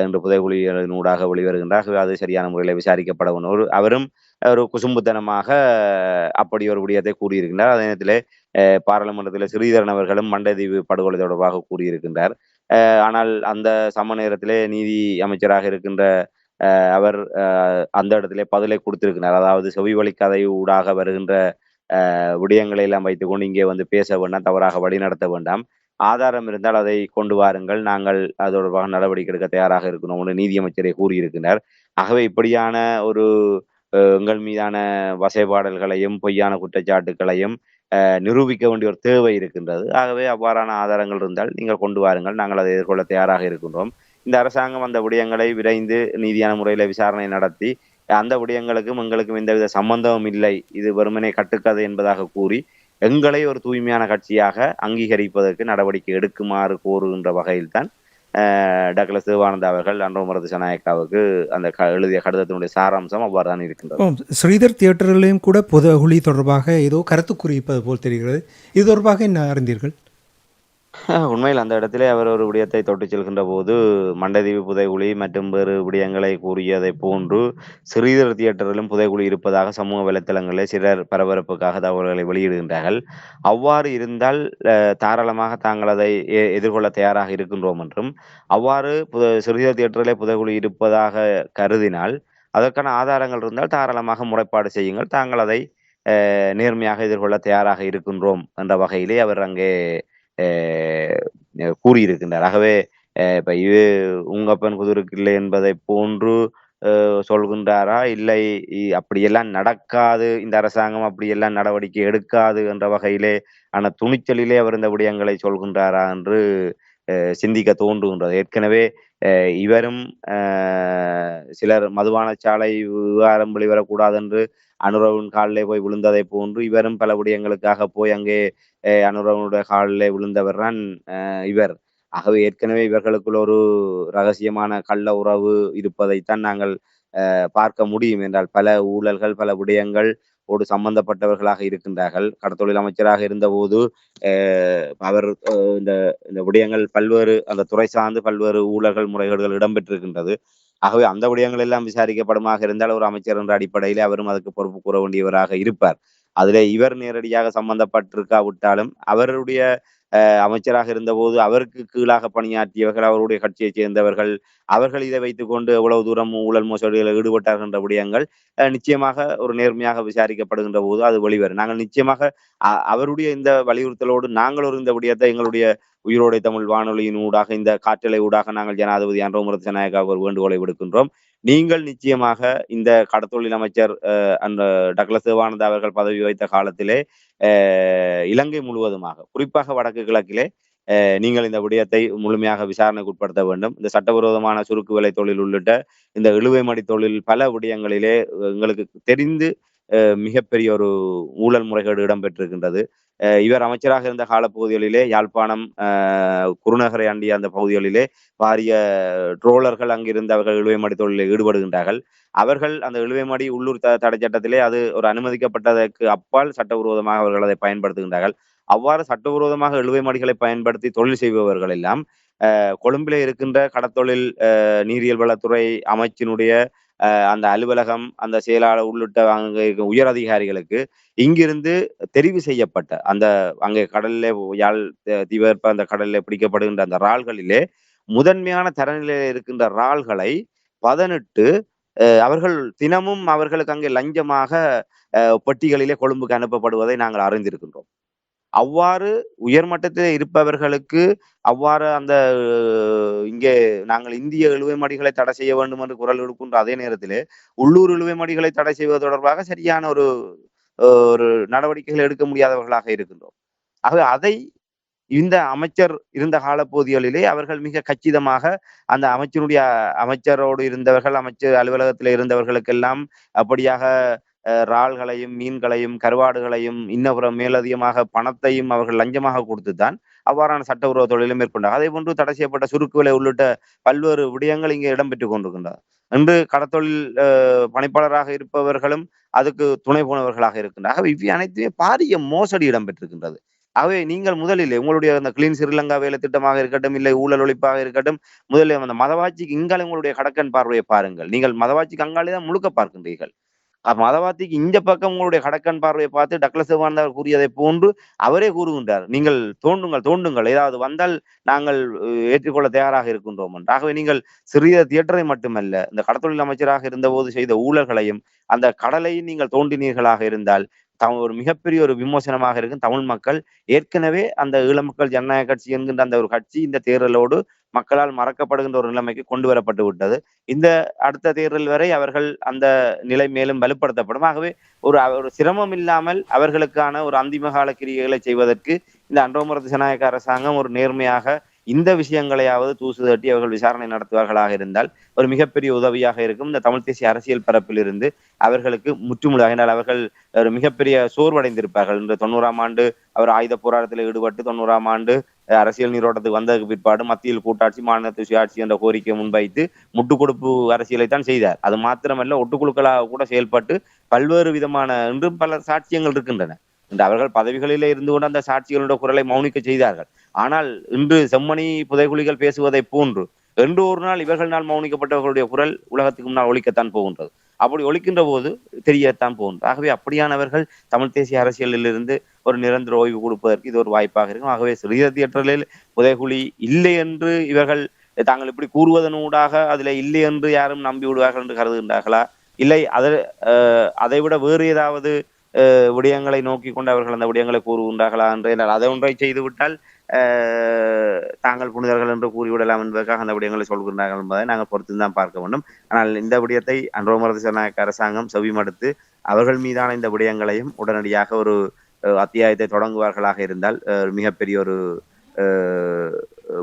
இன்று புதைகுழிகளினூடாக வெளிவருகின்றார். அது சரியான முறையில் விசாரிக்கப்பட வேண்டும். அவரும் ஒரு குசும்புத்தனமாக அப்படி ஒரு விடயத்தை கூறியிருக்கின்றார். அதே நேரத்திலே பாராளுமன்றத்தில் ஸ்ரீதரன் அவர்களும் மண்டைதீவு படுகொலை தொடர்பாக கூறியிருக்கின்றார். ஆனால் அந்த சம நேரத்திலே நீதி அமைச்சராக இருக்கின்ற அவர் அந்த இடத்திலே பதிலை கொடுத்திருக்கிறார். அதாவது செவிவழி கதை ஊடாக வருகின்ற விடயங்களை எல்லாம் வைத்துக்கொண்டு இங்கே வந்து பேச வேண்டாம், தவறாக வழிநடத்த வேண்டாம். ஆதாரம் இருந்தால் அதை கொண்டு வாருங்கள், நாங்கள் அது தொடர்பாக நடவடிக்கை எடுக்க தயாராக இருக்கிறோம் என்று நீதியமைச்சரை கூறியிருக்கிறார். ஆகவே இப்படியான ஒரு எங்கள் மீதான வசைபாடல்களையும் பொய்யான குற்றச்சாட்டுகளையும் நிரூபிக்க வேண்டிய ஒரு தேவை இருக்கின்றது. ஆகவே அவ்வாறான ஆதாரங்கள் இருந்தால் நீங்கள் கொண்டு வாருங்கள், நாங்கள் அதை எதிர்கொள்ள தயாராக இருக்கின்றோம். இந்த அரசாங்கம் அந்த விடயங்களை விரைந்து நீதியான முறையில் விசாரணை நடத்தி அந்த விடயங்களுக்கும் எங்களுக்கும் எந்தவித சம்பந்தமும் இல்லை, இது வெறுமனே கட்டுக்கதை என்பதாக கூறி எங்களை ஒரு தூய்மையான கட்சியாக அங்கீகரிப்பதற்கு நடவடிக்கை எடுக்குமாறு கோருகின்ற வகையில்தான் டக்ளஸ் தேவானந்தா அவர்கள் அன்ரோமரது ஜனநாயக்காவுக்கு அந்த எழுதிய கடிதத்தினுடைய சாராம்சம் அவ்வாறு தான் இருக்கின்றது. ஸ்ரீதர் தியேட்டரிலையும் கூட புதகுழி தொடர்பாக ஏதோ கருத்து குறிப்பது போல் தெரிகிறது. இது தொடர்பாக என்ன அறிந்தீர்கள்? உண்மையில் அந்த இடத்திலே அவர் ஒரு விடயத்தை தொட்டுச் செல்கின்ற போது மண்டைதீவு புதைகுழி மற்றும் வேறு விடயங்களை கூறியதை போன்று ஸ்ரீதர் தியேட்டரிலும் புதைகுழி இருப்பதாக சமூக வலைத்தளங்களில் சிலர் பரபரப்புக்காக தகவல்களை வெளியிடுகின்றார்கள். அவ்வாறு இருந்தால் தாராளமாக தாங்கள் அதை எதிர்கொள்ள தயாராக இருக்கின்றோம் என்றும், அவ்வாறு ஸ்ரீதர் தியேட்டரிலே புதைகுழி இருப்பதாக கருதினால் அதற்கான ஆதாரங்கள் இருந்தால் தாராளமாக முறைப்பாடு செய்யுங்கள், தாங்கள் அதை நேர்மையாக எதிர்கொள்ள தயாராக இருக்கின்றோம் என்ற வகையிலே அவர் அங்கே கூறியிருக்கின்றார். ஆகவே இப்ப இது உங்கப்பன் குதிருக்கு இல்லை என்பதை போன்று சொல்கின்றாரா? இல்லை அப்படியெல்லாம் நடக்காது, இந்த அரசாங்கம் அப்படியெல்லாம் நடவடிக்கை எடுக்காது என்ற வகையிலே ஆன துணிச்சலிலே அவர் இந்த விடயங்களை சொல்கின்றாரா என்று சிந்திக்க தோன்றுகின்றது. ஏற்கனவே இவரும் சிலர் மதுபானசாலை விவகாரம் வெளிவரக்கூடாது என்று அனுரவின் காலிலே போய் விழுந்ததை போன்று இவரும் பல விடயங்களுக்காக போய் அங்கே அனுரவனுடைய காலிலே விழுந்தவர் தான் இவர். ஆகவே ஏற்கனவே இவர்களுக்குள் ஒரு ரகசியமான கள்ள உறவு இருப்பதைத்தான் நாங்கள் பார்க்க முடியும் என்றால் பல ஊழல்கள் பல விடயங்கள் ஓடு சம்பந்தப்பட்டவர்களாக இருக்கின்றார்கள். கடத்தொழில் அமைச்சராக இருந்தபோது அவர் இந்த இந்த விடயங்கள் பல்வேறு அந்த துறை சார்ந்து பல்வேறு ஊழல்கள் முறைகேடுகள் இடம்பெற்றிருக்கின்றது. ஆகவே அந்த விடயங்கள் எல்லாம் விசாரிக்கப்படுமாக இருந்தால் ஒரு அமைச்சர் என்ற அடிப்படையிலே அவரும் அதுக்கு பொறுப்பு கூற வேண்டியவராக இருப்பார். அதிலே இவர் நேரடியாக சம்பந்தப்பட்டிருக்காவிட்டாலும் அவருடைய அமைச்சராக இருந்தபோது அவருக்கு கீழாக பணியாற்றியவர்கள், அவருடைய கட்சியைச் சேர்ந்தவர்கள், அவர்கள் இதை வைத்துக் கொண்டு எவ்வளவு தூரம் ஊழல் மோசடிகளில் ஈடுபட்டார்கள் என்ற விடயங்கள் நிச்சயமாக ஒரு நேர்மையாக விசாரிக்கப்படுகின்ற போது அது வெளிவரும். நாங்கள் நிச்சயமாக அவருடைய இந்த வலியுறுத்தலோடு நாங்கள் ஒரு இந்த விடயத்தை எங்களுடைய உயிரோடை தமிழ் வானொலியின் ஊடாக இந்த காற்றலை ஊடாக நாங்கள் ஜனாதிபதி அன்ரோமரத் ஜனநாயக ஒரு வேண்டுகோளை விடுக்கின்றோம். நீங்கள் நிச்சயமாக இந்த கடத்தொழில் அமைச்சர் அந்த டக்ளஸ் தேவானந்தா அவர்கள் பதவி வைத்த காலத்திலே இலங்கை முழுவதுமாக குறிப்பாக வடக்கு கிழக்கிலே நீங்கள் இந்த விடயத்தை முழுமையாக விசாரணைக்கு உட்படுத்த வேண்டும். இந்த சட்டவிரோதமான சுருக்கு விலை தொழில் உள்ளிட்ட இந்த இழுவைமடி தொழில் பல விடயங்களிலே எங்களுக்கு தெரிந்து மிகப்பெரிய ஒரு ஊழல் முறைகேடு இடம்பெற்றிருக்கின்றது. இவர் அமைச்சராக இருந்த காலப்பகுதிகளிலே யாழ்ப்பாணம் குருநகரை அண்டிய அந்த பகுதிகளிலே பாரிய ட்ரோலர்கள் அங்கிருந்து அவர்கள் இழுவைமடி தொழிலில் ஈடுபடுகின்றார்கள். அவர்கள் அந்த இழுவைமடி உள்ளூர் தடை சட்டத்திலே அது ஒரு அனுமதிக்கப்பட்டதற்கு அப்பால் சட்டவிரோதமாக அவர்கள் அதை பயன்படுத்துகின்றார்கள். அவ்வாறு சட்டவிரோதமாக இழுவைமடிகளை பயன்படுத்தி தொழில் செய்பவர்கள் எல்லாம் கொழும்பிலே இருக்கின்ற கடத்தொழில் நீரியல் வளத்துறை அமைச்சினுடைய அந்த அலுவலகம் அந்த செயலாளர் உள்ளிட்ட அங்கே உயர் அதிகாரிகளுக்கு இங்கிருந்து தெரிவு செய்யப்பட்ட அந்த அங்கே கடலிலே யாழ் தீவர்ப்ப அந்த கடலிலே பிடிக்கப்படுகின்ற அந்த இறால்களிலே முதன்மையான தரநிலையில் இருக்கின்ற இறால்களை பதனிட்டு அவர்கள் தினமும் அவர்களுக்கு அங்கே லஞ்சமாக பெட்டிகளிலே கொழும்புக்கு அனுப்பப்படுவதை நாங்கள் அறிந்திருக்கின்றோம். அவ்வாறு உயர்மட்டத்தில் இருப்பவர்களுக்கு அவ்வாறு அந்த இங்கே நாங்கள் இந்திய இழுவைமடிகளை தடை செய்ய வேண்டும் என்று குரல் எடுக்கின்ற அதே நேரத்திலே உள்ளூர் இழுவைமடிகளை தடை செய்வது தொடர்பாக சரியான ஒரு ஒரு நடவடிக்கைகள் எடுக்க முடியாதவர்களாக இருக்கின்றோம். ஆகவே அதை இந்த அமைச்சர் இருந்த காலப்பகுதிகளிலே அவர்கள் மிக கச்சிதமாக அந்த அமைச்சரோடு இருந்தவர்கள் அமைச்சர் அலுவலகத்தில் இருந்தவர்களுக்கெல்லாம் அப்படியாக இறால்களையும் மீன்களையும் கருவாடுகளையும் இன்னபுறம் மேலதிகமாக பணத்தையும் அவர்கள் லஞ்சமாக கொடுத்துத்தான் அவ்வாறான சட்டவிரோத தொழிலை மேற்கொண்டார். அதே போன்று தடை செய்யப்பட்ட சுருக்கு விலை உள்ளிட்ட பல்வேறு விடயங்கள் இங்கே இடம்பெற்றுக் கொண்டிருக்கின்றனர். இன்று கடத்தொழில் பணிப்பாளராக இருப்பவர்களும் அதுக்கு துணை போனவர்களாக இருக்கின்றனர். இவை அனைத்துமே பாரிய மோசடி இடம்பெற்றிருக்கின்றது. ஆகவே நீங்கள் முதலில் உங்களுடைய அந்த கிளீன் ஸ்ரீலங்கா வேலை திட்டமாக இருக்கட்டும், இல்லை ஊழல் ஒழிப்பாக இருக்கட்டும், முதலில் அந்த மதவாட்சிக்கு இங்கால உங்களுடைய கடக்கன் பார்வையை பாருங்கள். நீங்கள் மதவாட்சிக்கு அங்காலே தான் முழுக்க பார்க்கின்றீர்கள். மதவாதிக்கு இந்த பக்கம் உங்களுடைய கடக்கன் பார்வையை பார்த்து டக்ளஸ் தேவானந்தா கூறியதை போன்று அவரே கூறுகின்றார். நீங்கள் தோண்டுங்கள் ஏதாவது வந்தால் நாங்கள் ஏற்றுக்கொள்ள தயாராக இருக்கின்றோம் என்று. ஆகவே நீங்கள் சிறிய தியேட்டரை மட்டுமல்ல இந்த கடத்தொழில் அமைச்சராக இருந்தபோது செய்த ஊழல்களையும் அந்த கடலையும் நீங்கள் தோண்டினீர்களாக இருந்தால் ஒரு மிகப்பெரிய ஒரு விமோசனமாக இருக்கும். தமிழ் மக்கள் ஏற்கனவே அந்த ஈழ மக்கள் ஜனநாயக கட்சி என்கின்ற அந்த ஒரு கட்சி இந்த தேர்தலோடு மக்களால் மறக்கப்படுகின்ற ஒரு நிலைமைக்கு கொண்டு வரப்பட்டு விட்டது. இந்த அடுத்த தேர்தல் வரை அவர்கள் அந்த நிலை மேலும் வலுப்படுத்தப்படும். ஆகவே ஒரு சிரமம் இல்லாமல் அவர்களுக்கான ஒரு அந்திமகால கிரியைகளை செய்வதற்கு இந்த அன்ரோமரத் ஜனநாயக அரசாங்கம் ஒரு நேர்மையாக இந்த விஷயங்களையாவது தூசு தட்டி அவர்கள் விசாரணை நடத்துவார்களாக இருந்தால் ஒரு மிகப்பெரிய உதவியாக இருக்கும். இந்த தமிழ் தேசிய அரசியல் பரப்பிலிருந்து அவர்களுக்கு முற்றுமுழுதாக, என்றால் அவர்கள் ஒரு மிகப்பெரிய சோர்வடைந்திருப்பார்கள். இந்த 90ஆம் ஆண்டு அவர் ஆயுத போராட்டத்தில் ஈடுபட்டு 90ஆம் ஆண்டு அரசியல் நீரோட்டத்துக்கு வந்ததுக்கு பிற்பாடு மத்தியில் கூட்டாட்சி, மாநிலத்தில் சுயாட்சி என்ற கோரிக்கையை முன்வைத்து முட்டுக் கொடுப்பு அரசியலைத்தான் செய்தார். அது மாத்திரமல்ல, ஒட்டுக்குழுக்களாக கூட செயல்பட்டு பல்வேறு விதமான இன்றும் பல சாட்சியங்கள் இருக்கின்றன. இன்று அவர்கள் பதவிகளிலே இருந்து கொண்டு அந்த சாட்சிகளுடைய குரலை மௌனிக்க செய்தார்கள். ஆனால் இன்று செம்மணி புதைகுழிகள் பேசுவதை போன்று என்று ஒரு நாள் இவர்கள் நாள் மௌனிக்கப்பட்டவர்களுடைய குரல் உலகத்துக்கு முன்னால் ஒலிக்கத்தான் போகின்றது. அப்படி ஒலிக்கின்ற போது தெரியத்தான் போகின்றது. ஆகவே அப்படியானவர்கள் தமிழ் தேசிய அரசியலில் இருந்து ஒரு நிரந்தர ஓய்வு கொடுப்பதற்கு இது ஒரு வாய்ப்பாக இருக்கும். ஆகவே சிறிய தியேட்டரில் புதைகுழி இல்லை என்று இவர்கள் தாங்கள் இப்படி கூறுவதனூடாக அதில் இல்லை என்று யாரும் நம்பி விடுவார்கள் என்று கருதுகின்றார்களா? இல்லை அதை விட வேறு ஏதாவது விடயங்களை நோக்கி கொண்டு அவர்கள் அந்த விடயங்களை கூறுகின்றார்களா என்று, அதை ஒன்றை செய்துவிட்டால் தாங்கள் புனிதர்கள் என்று கூறிவிடலாம் என்பதற்காக அந்த விடயங்களை சொல்கின்றார்கள் என்பதை நாங்கள் பொறுத்துதான் பார்க்க வேண்டும். ஆனால் இந்த விடயத்தை அன்ரோமர திசாநாயக்க அரசாங்கம் செவிமடுத்து அவர்கள் மீதான இந்த விடயங்களையும் உடனடியாக ஒரு அத்தியாயத்தை தொடங்குவார்களாக இருந்தால் மிகப்பெரிய ஒரு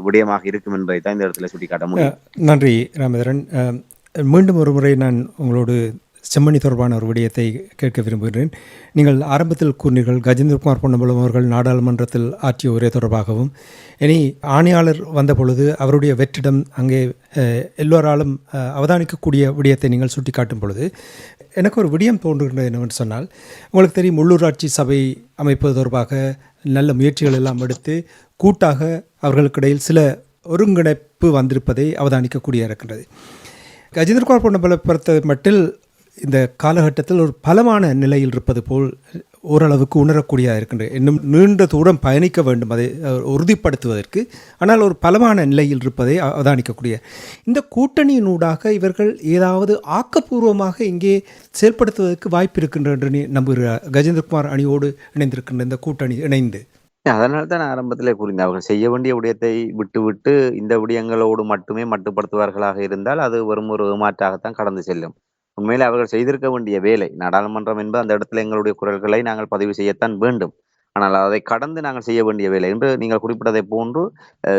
விடயமாக இருக்கும் என்பதை தான் இந்த இடத்துல சுட்டிக்காட்ட முடியும். நன்றி ராமேந்திரன். மீண்டும் ஒரு முறை நான் உங்களோடு செம்மணி தொடர்பான ஒரு விடயத்தை கேட்க விரும்புகிறேன். நீங்கள் ஆரம்பத்தில் கூறினீர்கள் கஜேந்திரகுமார் பொன்னம்பலம் அவர்கள் நாடாளுமன்றத்தில் ஆற்றிய உரை தொடர்பாகவும், இனி ஆணையாளர் வந்த பொழுது அவருடைய வெற்றிடம் அங்கே எல்லோராலும் அவதானிக்கக்கூடிய விடயத்தை நீங்கள் சுட்டி காட்டும் பொழுது எனக்கு ஒரு விடயம் தோன்றுகின்றது என்னவென்று சொன்னால், உங்களுக்கு தெரியும், உள்ளூராட்சி சபை அமைப்பது தொடர்பாக நல்ல முயற்சிகள் எல்லாம் எடுத்து கூட்டாக அவர்களுக்கிடையில் சில ஒருங்கிணைப்பு வந்திருப்பதை அவதானிக்கக்கூடிய இருக்கின்றது. கஜேந்திரகுமார் பொன்னம்பலம் பொறுத்த மட்டில் இந்த காலகட்டத்தில் ஒரு பலமான நிலையில் இருப்பது போல் ஓரளவுக்கு உணரக்கூடியதாக இருக்கின்றது. இன்னும் நீண்ட தூரம் பயணிக்க வேண்டும் அதை உறுதிப்படுத்துவதற்கு, ஆனால் ஒரு பலமான நிலையில் இருப்பதை அவதானிக்கக்கூடிய இந்த கூட்டணியினூடாக இவர்கள் ஏதாவது ஆக்கப்பூர்வமாக இங்கே செயல்படுத்துவதற்கு வாய்ப்பு இருக்கின்ற என்று நம்புகிறார். கஜேந்திரகுமார் அணியோடு இணைந்திருக்கின்ற இந்த கூட்டணி இணைந்து அதனால தான் நான் ஆரம்பத்திலே கூறினேன், அவர்கள் செய்ய வேண்டிய விடயத்தை விட்டுவிட்டு இந்த விடயங்களோடு மட்டுமே மட்டுப்படுத்துவார்களாக இருந்தால் அது வெறும் ஒரு ஏமாற்றாகத்தான் கடந்து செல்லும். உண்மையிலே அவர்கள் செய்திருக்க வேண்டிய வேலை, நாடாளுமன்றம் என்பது அந்த இடத்துல எங்களுடைய குரல்களை நாங்கள் பதிவு செய்யத்தான் வேண்டும். ஆனால் அதை கடந்து நாங்கள் செய்ய வேண்டிய வேலை என்று நீங்கள் குறிப்பிட்டதை போன்று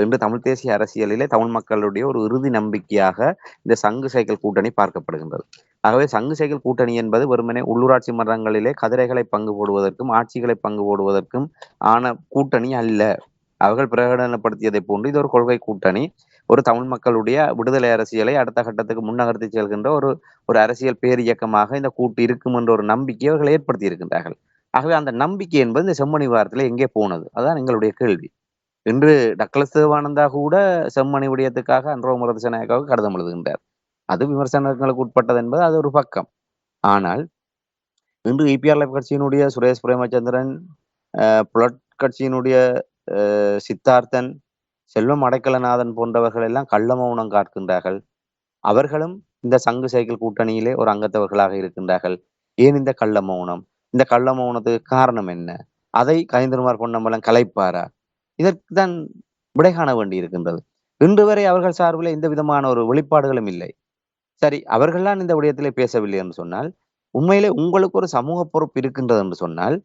இன்று தமிழ் தேசிய அரசியலிலே தமிழ் மக்களுடைய ஒரு இறுதி நம்பிக்கையாக இந்த சங்கு சைக்கிள் கூட்டணி பார்க்கப்படுகின்றது. ஆகவே சங்கு சைக்கிள் கூட்டணி என்பது வெறுமனே உள்ளூராட்சி மன்றங்களிலே கதிரைகளை பங்கு போடுவதற்கும் ஆட்சிகளை பங்கு போடுவதற்கும் ஆன கூட்டணி அல்ல. அவர்கள் பிரகடனப்படுத்தியதை போன்று இது ஒரு கொள்கை கூட்டணி. ஒரு தமிழ் மக்களுடைய விடுதலை அரசியலை அடுத்த கட்டத்துக்கு முன்னகர்த்தி செல்கின்ற ஒரு அரசியல் பேர் இயக்கமாக இந்த கூட்டு இருக்கும் என்ற ஒரு நம்பிக்கையை அவர்கள் ஏற்படுத்தி இருக்கின்றார்கள். ஆகவே அந்த நம்பிக்கை என்பது இந்த செம்மணி விவகாரத்துல எங்கே போனது? அதான் எங்களுடைய கேள்வி. இன்று டக்ளஸ் தேவானந்தா கூட செம்மணி விடயத்துக்காக அன்ரோமர திசாநாயக்காவுக்கு கடிதம் எழுதுகின்றார். அது விமர்சனங்களுக்கு உட்பட்டது என்பது அது ஒரு பக்கம். ஆனால் இன்று இபிஆர்எஃப் கட்சியினுடைய சுரேஷ் பிரேமச்சந்திரன், புலட் கட்சியினுடைய சித்தார்த்தன், செல்வம் அடைக்கலநாதன் போன்றவர்கள் எல்லாம் கள்ள மௌனம் காக்கின்றார்கள். அவர்களும் இந்த சங்கு சைக்கிள் கூட்டணியிலே ஒரு அங்கத்தவர்களாக இருக்கின்றார்கள். ஏன் இந்த கள்ள மௌனம்? இந்த கள்ள மௌனத்துக்கு காரணம் என்ன? அதை கஜேந்திரகுமார் பொன்னம்பலம் கலைப்பாரா? இதற்கு தான் விடை காண வேண்டி இருக்கின்றது. இன்று வரை அவர்கள் சார்பில் எந்த விதமான ஒரு வெளிப்பாடுகளும் இல்லை. சரி, அவர்கள்தான் இந்த விடயத்திலே பேசவில்லை என்று சொன்னால், உண்மையிலே உங்களுக்கு ஒரு சமூக பொறுப்பு இருக்கின்றது என்று சொன்னால்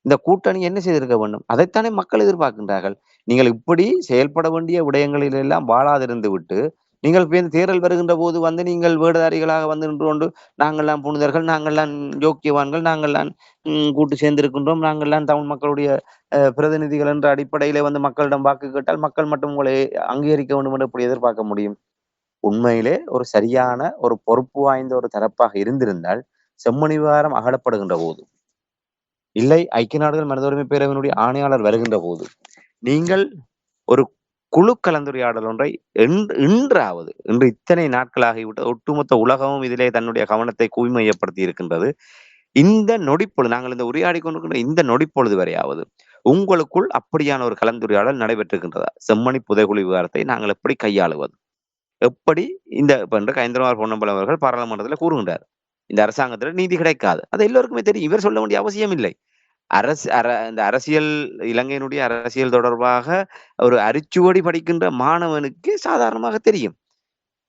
இந்த கூட்டணி என்ன செய்திருக்க வேண்டும்? அதைத்தானே மக்கள் எதிர்பார்க்கின்றார்கள். நீங்கள் இப்படி செயல்பட வேண்டிய விடயங்களில் எல்லாம் வாழாதிருந்து விட்டு, நீங்கள் தேர்தல் வருகின்ற போது வந்து நீங்கள் வேடதாரிகளாக வந்து நின்று கொண்டு நாங்கள்லாம் புனிதர்கள், நாங்கள்லாம் யோக்கியவான்கள், நாங்கள்லாம் கூட்டு சேர்ந்திருக்கின்றோம், நாங்கள்லாம் தமிழ் மக்களுடைய பிரதிநிதிகள் என்ற அடிப்படையிலே வந்து மக்களிடம் வாக்கு கேட்டால் மக்கள் மட்டும் உங்களை அங்கீகரிக்க வேண்டும் என்று எப்படி எதிர்பார்க்க முடியும்? உண்மையிலே ஒரு சரியான ஒரு பொறுப்பு வாய்ந்த ஒரு தரப்பாக இருந்திருந்தால் செம்மணி விவகாரம் அகலப்படுகின்ற போது, இல்லை ஐக்கிய நாடுகள் மனித உரிமை பேரவையினுடைய ஆணையாளர் வருகின்ற போது, நீங்கள் ஒரு குழு கலந்துரையாடல் ஒன்றை இன்று இத்தனை நாட்களாகிவிட்டு ஒட்டுமொத்த உலகமும் இதிலே தன்னுடைய கவனத்தை குவிமையப்படுத்தி இருக்கின்றது. இந்த நொடிப்பொழுது நாங்கள் இந்த உரையாடி கொண்டிருக்கின்ற இந்த நொடிப்பொழுது வரையாவது உங்களுக்குள் அப்படியான ஒரு கலந்துரையாடல் நடைபெற்றிருக்கின்றதா? செம்மணி புதைகுழி விவகாரத்தை நாங்கள் எப்படி கையாளுவது? எப்படி இந்த கஜேந்திரகுமார் பொன்னம்பலம் அவர்கள் பாராளுமன்றத்தில் கூறுகின்றார், இந்த அரசாங்கத்தில் நீதி கிடைக்காது. அது எல்லோருக்குமே தெரியும். இவர் சொல்ல வேண்டிய அவசியம் இல்லை. இந்த அரசியல், இலங்கையினுடைய அரசியல் தொடர்பாக ஒரு அரிச்சுவடி படிக்கின்ற மாணவனுக்கு சாதாரணமாக தெரியும்.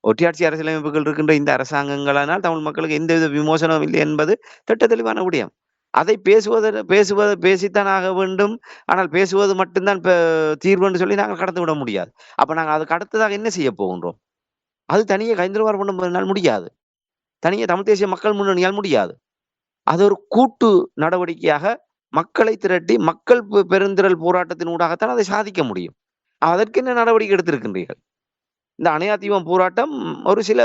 ஒட்டியாட்சி அரசியலமைப்புகள் இருக்கின்ற இந்த அரசாங்கங்களானால் தமிழ் மக்களுக்கு எந்தவித விமோசனமும் இல்லை என்பது திட்ட தெளிவான விடயம். அதை பேசித்தான் ஆக வேண்டும். ஆனால் பேசுவது மட்டும்தான் தீர்வு என்று சொல்லி நாங்கள் கடந்து விட முடியாது. அப்ப நாங்க அதுக்கு அடுத்ததாக என்ன செய்ய போகின்றோம்? அது தனியே கஜேந்திரகுமார் பொன்னம்பலத்தினால் முடியாது. தனியே தமிழ் தேசிய மக்கள் முன்னணியால் முடியாது. அது ஒரு கூட்டு நடவடிக்கையாக மக்களை திரட்டி மக்கள் பெருந்திரள் போராட்டத்தின் ஊடாகத்தான் அதை சாதிக்க முடியும். அதற்கு என்ன நடவடிக்கை எடுத்திருக்கின்றீர்கள்? இந்த அணையா தீபம் போராட்டம் ஒரு சில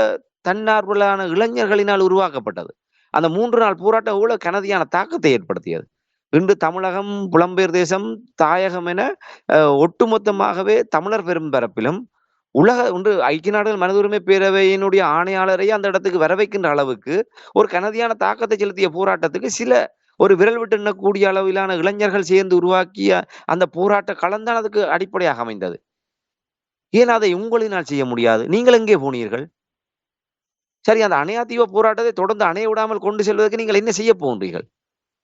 தன்னார்வலான இளைஞர்களினால் உருவாக்கப்பட்டது. அந்த 3 நாள் போராட்டம் எவ்வளவு கனதியான தாக்கத்தை ஏற்படுத்தியது. இன்று தமிழகம், புலம்பெயர் தேசம், தாயகம் என ஒட்டுமொத்தமாகவே தமிழர் பெரும்பரப்பிலும் ஒன்று ஐக்கிய நாடுகள் மனித உரிமை பேரவையினுடைய ஆணையாளரை அந்த இடத்துக்கு வர வைக்கின்ற அளவுக்கு ஒரு கனதியான தாக்கத்தை செலுத்திய போராட்டத்துக்கு ஒரு விரல் விட்டு எண்ணக்கூடிய அளவிலான இளைஞர்கள் சேர்ந்து உருவாக்கிய அந்த போராட்ட களம்தான் அதுக்கு அடிப்படையாக அமைந்தது. ஏன் அதை உங்களினால் செய்ய முடியாது? நீங்கள் எங்கே போனீர்கள்? சரி, அந்த அணையா தீப போராட்டத்தை தொடர்ந்து அணைய விடாமல் கொண்டு செல்வதற்கு நீங்கள் என்ன செய்ய போகின்றீர்கள்?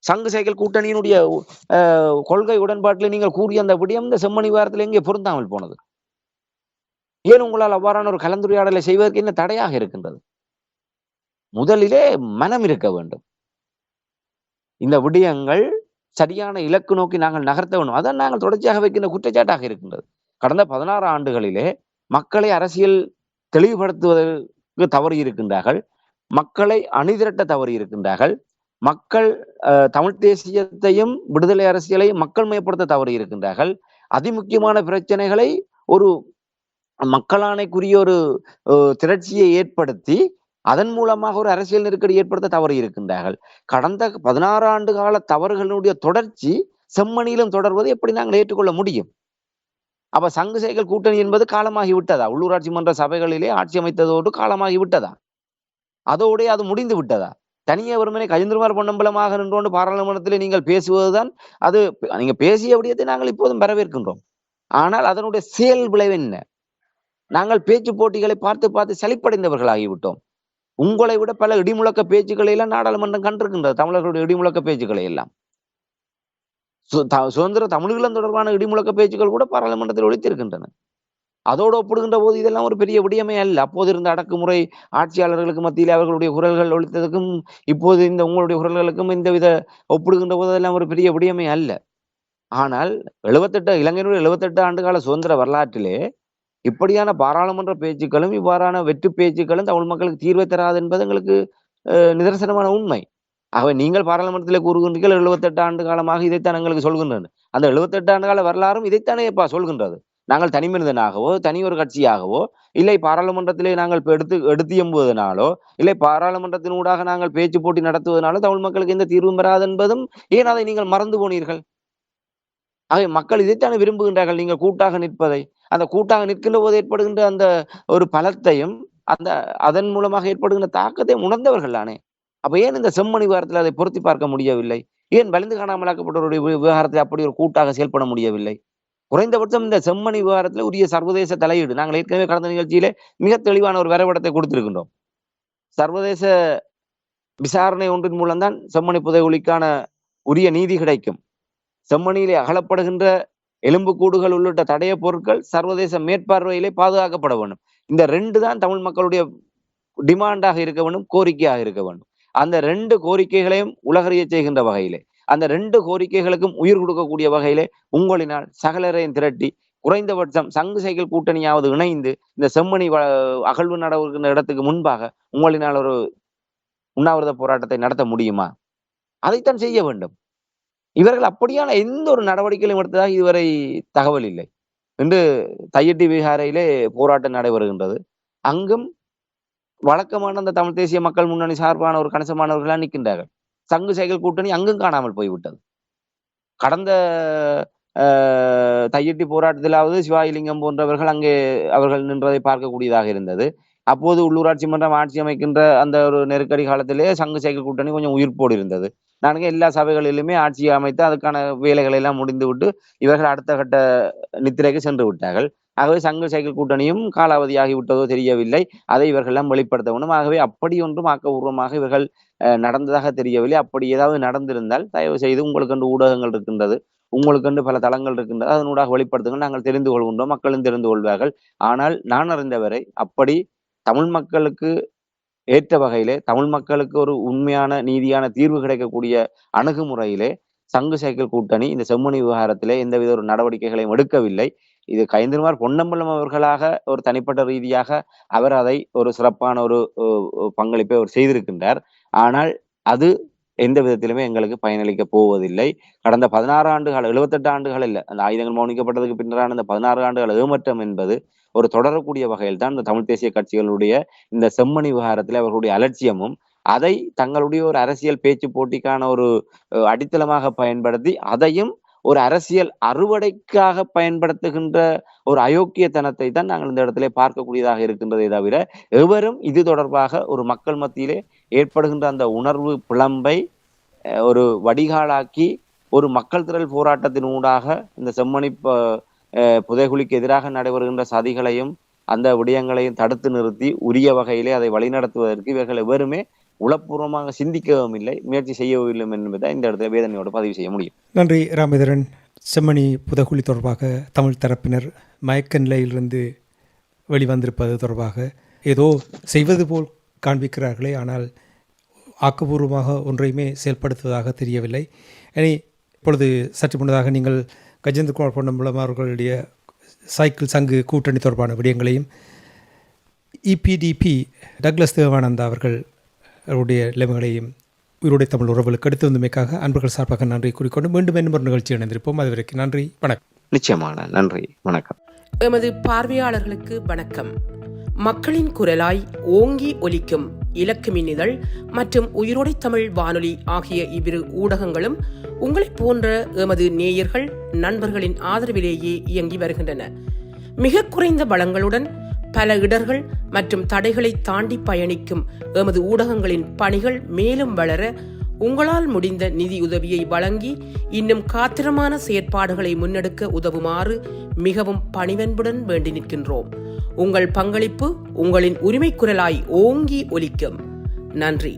சங்கு சைக்கிள் கூட்டணியினுடைய கொள்கை உடன்பாட்டில் நீங்கள் கூறிய அந்த விடயம் இந்த செம்மணி வாரத்தில் எங்கே பொருந்தாமல் போனது? ஏன் உங்களால் அவ்வாறான ஒரு கலந்துரையாடலை செய்வதற்கு என்ன தடையாக இருக்கின்றது? முதலிலே மனம் இருக்க வேண்டும். இந்த விடயங்கள் சரியான இலக்கு நோக்கி நாங்கள் நகர்த்த வேண்டும். அதான் நாங்கள் தொடர்ச்சியாக வைக்கின்ற குற்றச்சாட்டாக இருக்கின்றது. கடந்த 16 ஆண்டுகளிலே மக்களை அரசியல் தெளிவுபடுத்துவதற்கு தவறி இருக்கின்றார்கள். மக்களை அணிதிரட்ட தவறி இருக்கின்றார்கள். மக்கள் தமிழ் தேசியத்தையும் விடுதலை அரசியலையும் மக்கள் மயப்படுத்த தவறி இருக்கின்றார்கள். அதிமுக்கியமான பிரச்சனைகளை ஒரு மக்களாணைக்குரிய ஒரு திரட்சியை ஏற்படுத்தி அதன் மூலமாக ஒரு அரசியல் நெருக்கடி ஏற்படுத்த தவறி இருக்கின்றார்கள். கடந்த 16 ஆண்டு கால தவறுகளுடைய தொடர்ச்சி செம்மணியிலும் தொடர்வது எப்படி நாங்கள் ஏற்றுக்கொள்ள முடியும்? அப்ப சங்கு சைக்கிள் கூட்டணி என்பது காலமாகி விட்டதா? உள்ளூராட்சி மன்ற சபைகளிலே ஆட்சி அமைத்ததோடு காலமாகி விட்டதா? அதோட அது முடிந்து விட்டதா? தனியே ஒருமனை கஜேந்திரகுமார் பொன்னம்பலமாக நின்றோண்டு பாராளுமன்றத்திலே நீங்கள் பேசுவதுதான் அது. நீங்க பேசிய விடயத்தை நாங்கள் இப்போதும் வரவேற்கின்றோம். ஆனால் அதனுடைய செயல் விளைவு என்ன? நாங்கள் பேச்சு போட்டிகளை பார்த்து சலிப்படைந்தவர்கள் ஆகிவிட்டோம். உங்களை விட பல இடிமுழக்க பேச்சுக்களை எல்லாம் நாடாளுமன்றம் கண்டிருக்கின்றது. தமிழர்களுடைய இடிமுழக்க பேச்சுக்களை எல்லாம், சுதந்திர தமிழீழம் தொடர்பான இடிமுழக்க பேச்சுக்கள் கூட பாராளுமன்றத்தில் ஒலித்திருக்கின்றன. அதோடு ஒப்பிடுகின்ற போது இதெல்லாம் ஒரு பெரிய விடயமே அல்ல. அப்போது இருந்த அடக்குமுறை ஆட்சியாளர்களுக்கு மத்தியில் அவர்களுடைய குரல்கள் ஒலித்ததுக்கும் இப்போது இந்த உங்களுடைய குரல்களுக்கும் இந்த வித ஒப்பிடுகின்ற போது அதெல்லாம் ஒரு பெரிய விடயமே அல்ல. ஆனால் இலங்கையினுடைய 78 ஆண்டுகால சுதந்திர வரலாற்றிலே இப்படியான பாராளுமன்ற பேச்சுக்களும் இவ்வாறான வெற்று பேச்சுக்களும் தமிழ் மக்களுக்கு தீர்வை தராது என்பது எங்களுக்கு நிதர்சனமான உண்மை. ஆகவே நீங்கள் பாராளுமன்றத்தில் கூறுகின்றீர்கள் 78 ஆண்டு காலமாக இதைத்தான் எங்களுக்கு சொல்கின்றன. அந்த 78 ஆண்டு கால வரலாறும் இதைத்தானே சொல்கின்றது. நாங்கள் தனி மனிதனாகவோ தனி ஒரு கட்சியாகவோ இல்லை பாராளுமன்றத்திலே நாங்கள் எடுத்து எம்புவதனாலோ இல்லை பாராளுமன்றத்தின் ஊடாக நாங்கள் பேச்சு போட்டி நடத்துவதனாலோ தமிழ் மக்களுக்கு எந்த தீர்வும் பெறாது என்பதும் ஏன் அதை நீங்கள் மறந்து போனீர்கள்? ஆகவே மக்கள் இதைத்தானே விரும்புகின்றார்கள், நீங்கள் கூட்டாக நிற்பதை. அந்த கூட்டாக நிற்கின்ற போது ஏற்படுகின்ற அந்த ஒரு பலத்தையும் அதன் மூலமாக ஏற்படுகின்ற தாக்கத்தையும் உணர்ந்தவர்கள் தானே. அப்ப ஏன் இந்த செம்மணி விவகாரத்தில் அதை பொருத்தி பார்க்க முடியவில்லை? ஏன் வலிந்து காணாமலாக்கப்பட்டவருடைய விவகாரத்தை அப்படி ஒரு கூட்டாக செயல்பட முடியவில்லை? குறைந்தபட்சம் இந்த செம்மணி விவகாரத்தில் உரிய சர்வதேச தலையீடு, நாங்கள் ஏற்கனவே கடந்த நிகழ்ச்சியிலே மிக தெளிவான ஒரு வரைபடத்தை கொடுத்திருக்கின்றோம். சர்வதேச விசாரணை ஒன்றின் மூலம்தான் செம்மணி புதைகுழிக்கான உரிய நீதி கிடைக்கும். செம்மணியிலே அகலப்படுகின்ற எலும்புக்கூடுகள் உள்ளிட்ட தடய பொருட்கள் சர்வதேச மேற்பார்வையிலே பாதுகாக்கப்பட வேண்டும். இந்த 2 தான் தமிழ் மக்களுடைய டிமாண்டாக இருக்க வேண்டும், கோரிக்கையாக இருக்க வேண்டும். அந்த 2 கோரிக்கைகளையும் உலகறிய செய்கின்ற வகையிலே, அந்த 2 கோரிக்கைகளுக்கும் உயிர் கொடுக்கக்கூடிய வகையிலே உங்களினால் சகலரையும் திரட்டி குறைந்தபட்சம் சங்கு சைக்கிள் கூட்டணியாவது இணைந்து இந்த செம்மணி அகழ்வு நடக்கின்ற இடத்துக்கு முன்பாக உங்களினால் ஒரு உண்ணாவிரத போராட்டத்தை நடத்த முடியுமா? அதைத்தான் செய்ய வேண்டும். இவர்கள் அப்படியான எந்த ஒரு நடவடிக்கையிலும் எடுத்ததாக இதுவரை தகவல் இல்லை. இன்று தையிட்டி விகாரையிலே போராட்டம் நடைபெறுகின்றது. அங்கும் வழக்கமான அந்த தமிழ் தேசிய மக்கள் முன்னணி சார்பான ஒரு கணிசமானவர்களாக நிற்கின்றார்கள். சங்கு சைக்கிள் கூட்டணி அங்கும் காணாமல் போய்விட்டது. கடந்த தையிட்டி போராட்டத்திலாவது சிவாயிலிங்கம் போன்றவர்கள் அங்கே அவர்கள் நின்றதை பார்க்கக்கூடியதாக இருந்தது. அப்போது உள்ளூராட்சி மன்றம் ஆட்சி அமைக்கின்ற அந்த ஒரு நெருக்கடி காலத்திலே சங்கு சைக்கிள் கூட்டணி கொஞ்சம் உயிர்ப்போடு இருந்தது. நாங்கள் எல்லா சபைகளிலுமே ஆட்சி அமைத்து அதுக்கான வேலைகளை எல்லாம் முடிந்துவிட்டு இவர்கள் அடுத்த கட்ட நித்திரைக்கு சென்று விட்டார்கள். ஆகவே சங்கு சைக்கிள் கூட்டணியும் காலாவதியாகி விட்டதோ தெரியவில்லை. அதை இவர்கள் எல்லாம் வெளிப்படுத்த வேண்டும். ஆகவே அப்படி ஒன்றும் ஆக்கபூர்வமாக இவர்கள் நடந்ததாக தெரியவில்லை. அப்படி ஏதாவது நடந்திருந்தால் தயவு செய்து உங்களுக்கு ஊடகங்கள் இருக்கின்றது, உங்களுக்கு பல தளங்கள் இருக்கின்றது, அதனூடாக வெளிப்படுத்துங்கள், நாங்கள் தெரிந்து கொள்கின்றோம், மக்களும் தெரிந்து கொள்வார்கள். ஆனால் நான் அறிந்தவரை அப்படி தமிழ் மக்களுக்கு ஏற்ற வகையிலே தமிழ் மக்களுக்கு ஒரு உண்மையான நீதியான தீர்வு கிடைக்கக்கூடிய அணுகுமுறையிலே சங்கு சைக்கிள் கூட்டணி இந்த செம்மணி விவகாரத்திலே எந்தவித ஒரு நடவடிக்கைகளையும் எடுக்கவில்லை. இது கயந்திரமார் பொன்னம்பலம் அவர்களாக ஒரு தனிப்பட்ட ரீதியாக அவர் அதை ஒரு சிறப்பான ஒரு பங்களிப்பை அவர் செய்திருக்கின்றார். ஆனால் அது எந்த விதத்திலுமே எங்களுக்கு பயனளிக்க போவதில்லை. கடந்த 16 ஆண்டுகள் 78 ஆண்டுகள் இல்ல. அந்த ஆயுதங்கள் மௌனிக்கப்பட்டதுக்கு பின்னரான இந்த 16 ஆண்டுகள் ஏமாற்றம் என்பது ஒரு தொடரக்கூடிய வகையில் தான் இந்த தமிழ் தேசிய கட்சிகளுடைய இந்த செம்மணி விவகாரத்தில் அவர்களுடைய அலட்சியமும் அதை தங்களுடைய ஒரு அரசியல் பேச்சு போட்டிக்கான ஒரு அடித்தளமாக பயன்படுத்தி அதையும் ஒரு அரசியல் அறுவடைக்காக பயன்படுத்துகின்ற ஒரு அயோக்கியத்தனத்தை தான் நாங்கள் இந்த இடத்திலே பார்க்கக்கூடியதாக இருக்கின்றதை தவிர எவரும் இது தொடர்பாக ஒரு மக்கள் மத்தியிலே ஏற்படுகின்ற அந்த உணர்வு பிளம்பை ஒரு வடிகாலாக்கி ஒரு மக்கள் திரள் போராட்டத்தின் ஊடாக இந்த செம்மணி புதைகுழிக்கு எதிராக நடைபெறுகின்ற சதிகளையும் அந்த விடயங்களையும் தடுத்து நிறுத்தி உரிய வகையிலே அதை வழிநடத்துவதற்கு இவர்கள் எவருமே உளப்பூர்வமாக சிந்திக்கவும் இல்லை, முயற்சி செய்யவும் இல்லை என்பதை இந்த இடத்துல வேதனையோடு பதிவு செய்ய முடியும். நன்றி ராமேந்திரன். செம்மணி புதைகுழி தொடர்பாக தமிழ் தரப்பினர் மயக்க நிலையிலிருந்து வெளிவந்திருப்பது தொடர்பாக ஏதோ செய்வது போல் காண்பிக்கிறார்களே, ஆனால் ஆக்கப்பூர்வமாக ஒன்றையுமே செயல்படுத்துவதாக தெரியவில்லை. இனி இப்பொழுது சற்று முன்னதாக நீங்கள் கஜேந்திரகுமார் பொன்னம்பலம் அவர்களுடைய சைக்கிள் சங்கு கூட்டணி தொடர்பான விடயங்களையும் இபிடிபி டக்ளஸ் தேவானந்தா அவர்களுடைய நிலைமைகளையும் உயிரோடை தமிழ் உறவுகளுக்கு எடுத்து வந்தமைக்காக அன்பர்கள் சார்பாக நன்றி கூறிக்கொண்டு மீண்டும் இன்னொரு நிகழ்ச்சி இணைந்திருப்போம். அதுவரைக்கும் நன்றி, வணக்கம். நிச்சயமான நன்றி, வணக்கம். எமது பார்வையாளர்களுக்கு வணக்கம். மக்களின் குரலாய் ஓங்கி ஒலிக்கும் இலக்கு மின்னிதழ் மற்றும் உயிரோடை தமிழ் வானொலி ஆகிய இவ்விரு ஊடகங்களும் உங்களைப் போன்ற எமது நேயர்கள் நண்பர்களின் ஆதரவிலேயே இயங்கி வருகின்றன. மிக குறைந்த வளங்களுடன் பல இடர்கள் மற்றும் தடைகளை தாண்டி பயணிக்கும் எமது ஊடகங்களின் பணிகள் மேலும் வளர உங்களால் முடிந்த நிதியுதவியை வழங்கி இன்னும் காத்திரமான செயற்பாடுகளை முன்னெடுக்க உதவுமாறு மிகவும் பணிவன்புடன் வேண்டி நிற்கின்றோம். உங்கள் பங்களிப்பு உங்களின் உரிமை குரலாய் ஓங்கி ஒலிக்கும். நன்றி.